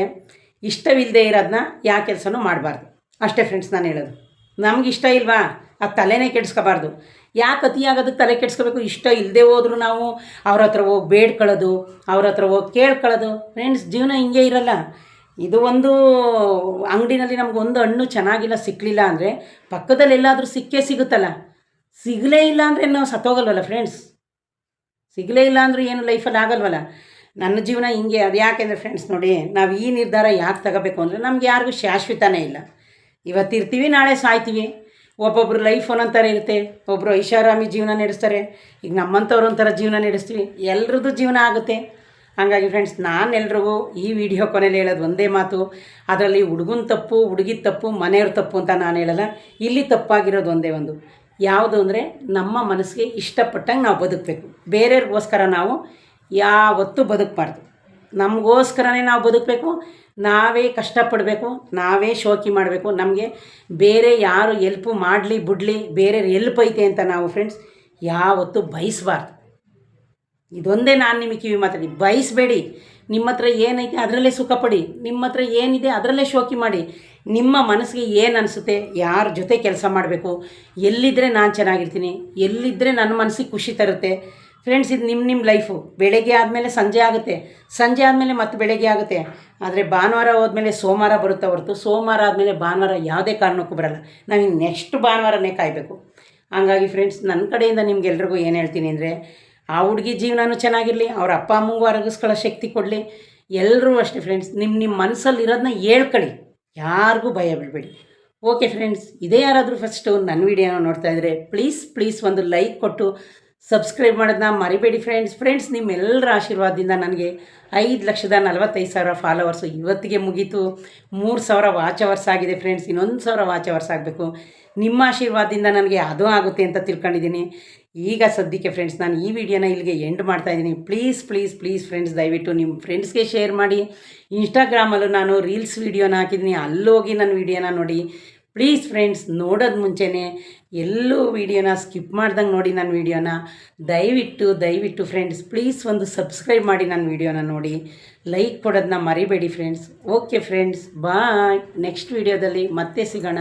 ಇಷ್ಟವಿಲ್ಲದೆ ಇರೋದನ್ನ ಯಾವ ಕೆಲಸನೂ ಮಾಡಬಾರ್ದು ಅಷ್ಟೇ ಫ್ರೆಂಡ್ಸ್. ನಾನು ಹೇಳೋದು, ನಮ್ಗೆ ಇಷ್ಟ ಇಲ್ವಾ ಅದು ತಲೆನೇ ಕೆಡಿಸ್ಕೋಬಾರ್ದು. ಯಾಕೆ ಅತಿಯಾಗೋದಕ್ಕೆ ತಲೆ ಕೆಡಿಸ್ಕೋಬೇಕು? ಇಷ್ಟ ಇಲ್ಲದೆ ಹೋದರೂ ನಾವು ಅವ್ರ ಹತ್ರ ಹೋಗಿ ಬೇಡ್ಕೊಳ್ಳೋದು, ಅವ್ರ ಹತ್ರ ಹೋಗಿ ಕೇಳ್ಕೊಳ್ಳೋದು ಫ್ರೆಂಡ್ಸ್. ಜೀವನ ಹಿಂಗೆ ಇರಲ್ಲ. ಇದು ಒಂದು ಅಂಗಡಿನಲ್ಲಿ ನಮಗೊಂದು ಹಣ್ಣು ಚೆನ್ನಾಗಿಲ್ಲ ಸಿಕ್ಕಲಿಲ್ಲ ಅಂದರೆ ಪಕ್ಕದಲ್ಲಿ ಎಲ್ಲಾದರೂ ಸಿಕ್ಕೇ ಸಿಗುತ್ತಲ್ಲ. ಸಿಗಲೇ ಇಲ್ಲ ಅಂದರೆ ನಾವು ಸತ್ತೋಗಲ್ವಲ್ಲ ಫ್ರೆಂಡ್ಸ್. ಸಿಗಲೇ ಇಲ್ಲ ಅಂದರೂ ಏನು ಲೈಫಲ್ಲಿ ಆಗಲ್ವಲ್ಲ. ನನ್ನ ಜೀವನ ಹಿಂಗೆ. ಅದು ಯಾಕೆಂದರೆ ಫ್ರೆಂಡ್ಸ್ ನೋಡಿ, ನಾವು ಈ ನಿರ್ಧಾರ ಯಾಕೆ ತಗೋಬೇಕು ಅಂದರೆ ನಮ್ಗೆ ಯಾರಿಗೂ ಶಾಶ್ವತನೇ ಇಲ್ಲ. ಇವತ್ತು ಇರ್ತೀವಿ, ನಾಳೆ ಸಾಯ್ತೀವಿ. ಒಬ್ಬೊಬ್ರು ಲೈಫ್ ಒಂದೊಂದು ಥರ ಇರುತ್ತೆ. ಒಬ್ಬರು ಐಷಾರಾಮಿ ಜೀವನ ನಡೆಸ್ತಾರೆ. ಈಗ ನಮ್ಮಂಥವ್ರು ಒಂಥರ ಜೀವನ ನಡೆಸ್ತೀವಿ. ಎಲ್ರದ್ದು ಜೀವನ ಆಗುತ್ತೆ. ಹಾಗಾಗಿ ಫ್ರೆಂಡ್ಸ್, ನಾನು ಎಲ್ರಿಗೂ ಈ ವಿಡಿಯೋ ಕೊನೆಯಲ್ಲಿ ಹೇಳೋದು ಒಂದೇ ಮಾತು. ಅದರಲ್ಲಿ ಹುಡುಗನ ತಪ್ಪು, ಹುಡುಗಿದ ತಪ್ಪು, ಮನೆಯವ್ರ ತಪ್ಪು ಅಂತ ನಾನು ಹೇಳಲ್ಲ. ಇಲ್ಲಿ ತಪ್ಪಾಗಿರೋದು ಒಂದೇ ಒಂದು, ಯಾವುದು ಅಂದರೆ ನಮ್ಮ ಮನಸ್ಸಿಗೆ ಇಷ್ಟಪಟ್ಟಂಗೆ ನಾವು ಬದುಕಬೇಕು. ಬೇರೆಯವ್ರಿಗೋಸ್ಕರ ನಾವು ಯಾವತ್ತೂ ಬದುಕಬಾರ್ದು. ನಮಗೋಸ್ಕರನೇ ನಾವು ಬದುಕಬೇಕು. ನಾವೇ ಕಷ್ಟಪಡಬೇಕು, ನಾವೇ ಶೋಕಿ ಮಾಡಬೇಕು. ನಮಗೆ ಬೇರೆ ಯಾರು ಎಲ್ಪು ಮಾಡಲಿ ಬಿಡಲಿ, ಬೇರೆಯವ್ರು ಎಲ್ಪ್ ಐತೆ ಅಂತ ನಾವು ಫ್ರೆಂಡ್ಸ್ ಯಾವತ್ತೂ ಬಯಸಬಾರ್ದು. ಇದೊಂದೇ ನಾನು ನಿಮಗೆ ಕಿವಿ ಮಾತಾಡಿ, ಬಯಸಬೇಡಿ. ನಿಮ್ಮ ಹತ್ರ ಏನೈತೆ ಅದರಲ್ಲೇ ಸುಖಪಡಿ. ನಿಮ್ಮ ಹತ್ರ ಏನಿದೆ ಅದರಲ್ಲೇ ಶೋಕಿ ಮಾಡಿ. ನಿಮ್ಮ ಮನಸ್ಸಿಗೆ ಏನು ಅನಿಸುತ್ತೆ, ಯಾರ ಜೊತೆ ಕೆಲಸ ಮಾಡಬೇಕು, ಎಲ್ಲಿದ್ದರೆ ನಾನು ಚೆನ್ನಾಗಿರ್ತೀನಿ, ಎಲ್ಲಿದ್ದರೆ ನನ್ನ ಮನಸ್ಸಿಗೆ ಖುಷಿ ತರುತ್ತೆ ಫ್ರೆಂಡ್ಸ್. ಇದು ನಿಮ್ಮ ಲೈಫು. ಬೆಳಗ್ಗೆ ಆದಮೇಲೆ ಸಂಜೆ ಆಗುತ್ತೆ, ಸಂಜೆ ಆದಮೇಲೆ ಮತ್ತೆ ಬೆಳಗ್ಗೆ ಆಗುತ್ತೆ. ಆದರೆ ಭಾನುವಾರ ಹೋದ್ಮೇಲೆ ಸೋಮವಾರ ಬರುತ್ತೆ ಹೊರತು ಸೋಮವಾರ ಆದಮೇಲೆ ಭಾನುವಾರ ಯಾವುದೇ ಕಾರಣಕ್ಕೂ ಬರಲ್ಲ. ನಾವು ನೆಕ್ಸ್ಟ್ ಭಾನುವಾರನೇ ಕಾಯಬೇಕು. ಹಂಗಾಗಿ ಫ್ರೆಂಡ್ಸ್, ನನ್ನ ಕಡೆಯಿಂದ ನಿಮ್ಗೆಲ್ರಿಗೂ ಏನು ಹೇಳ್ತೀನಿ ಅಂದರೆ, ಆ ಹುಡುಗಿ ಜೀವನನೂ ಚೆನ್ನಾಗಿರಲಿ, ಅವ್ರ ಅಪ್ಪ ಅಮ್ಮಂಗೂ ಅರಗಿಸ್ಕೊಳ್ಳೋ ಶಕ್ತಿ ಕೊಡಲಿ. ಎಲ್ಲರೂ ಅಷ್ಟೇ ಫ್ರೆಂಡ್ಸ್, ನಿಮ್ಮ ಮನಸ್ಸಲ್ಲಿರೋದನ್ನ ಹೇಳ್ಕೊಳ್ಳಿ, ಯಾರಿಗೂ ಭಯ ಬೀಳಬೇಡಿ. ಓಕೆ ಫ್ರೆಂಡ್ಸ್, ಇದೇ ಯಾರಾದರೂ ಫಸ್ಟು ನನ್ನ ವೀಡಿಯೋನ ನೋಡ್ತಾ ಇದ್ದರೆ ಪ್ಲೀಸ್ ಒಂದು ಲೈಕ್ ಕೊಟ್ಟು ಸಬ್ಸ್ಕ್ರೈಬ್ ಮಾಡೋದನ್ನ ಮರಿಬೇಡಿ ಫ್ರೆಂಡ್ಸ್. ನಿಮ್ಮೆಲ್ಲರ ಆಶೀರ್ವಾದದಿಂದ ನನಗೆ 5,45,000 ಫಾಲೋವರ್ಸು ಇವತ್ತಿಗೆ ಮುಗೀತು. 3,000 ವಾಚ್ ಅವರ್ಸ್ ಆಗಿದೆ ಫ್ರೆಂಡ್ಸ್. ಇನ್ನೊಂದು 1,000 ವಾಚ್ ಅವರ್ಸ್ ಆಗಬೇಕು. ನಿಮ್ಮ ಆಶೀರ್ವಾದದಿಂದ ನನಗೆ ಅದು ಆಗುತ್ತೆ ಅಂತ ತಿಳ್ಕೊಂಡಿದ್ದೀನಿ. ಈಗ ಸದ್ಯಕ್ಕೆ ಫ್ರೆಂಡ್ಸ್, ನಾನು ಈ ವಿಡಿಯೋನ ಇಲ್ಲಿಗೆ ಎಂಡ್ ಮಾಡ್ತಾಯಿದ್ದೀನಿ. ಪ್ಲೀಸ್ ಫ್ರೆಂಡ್ಸ್, ದಯವಿಟ್ಟು ನಿಮ್ಮ ಫ್ರೆಂಡ್ಸ್ಗೆ ಶೇರ್ ಮಾಡಿ. ಇನ್ಸ್ಟಾಗ್ರಾಮಲ್ಲೂ ನಾನು ರೀಲ್ಸ್ ವೀಡಿಯೋನ ಹಾಕಿದ್ದೀನಿ, ಅಲ್ಲೋಗಿ ನನ್ನ ವೀಡಿಯೋನ ನೋಡಿ. ಪ್ಲೀಸ್ ಫ್ರೆಂಡ್ಸ್, ನೋಡೋದು ಮುಂಚೆನೇ ಎಲ್ಲೂ ವೀಡಿಯೋನ ಸ್ಕಿಪ್ ಮಾಡ್ದಂಗೆ ನೋಡಿ ನನ್ನ ವೀಡಿಯೋನ. ದಯವಿಟ್ಟು ಫ್ರೆಂಡ್ಸ್, ಪ್ಲೀಸ್ ಒಂದು ಸಬ್ಸ್ಕ್ರೈಬ್ ಮಾಡಿ ನನ್ನ ವೀಡಿಯೋನ ನೋಡಿ. ಲೈಕ್ ಕೊಡೋದನ್ನ ಮರಿಬೇಡಿ ಫ್ರೆಂಡ್ಸ್. ಓಕೆ ಫ್ರೆಂಡ್ಸ್, ಬಾಯ್. ನೆಕ್ಸ್ಟ್ ವೀಡಿಯೋದಲ್ಲಿ ಮತ್ತೆ ಸಿಗೋಣ.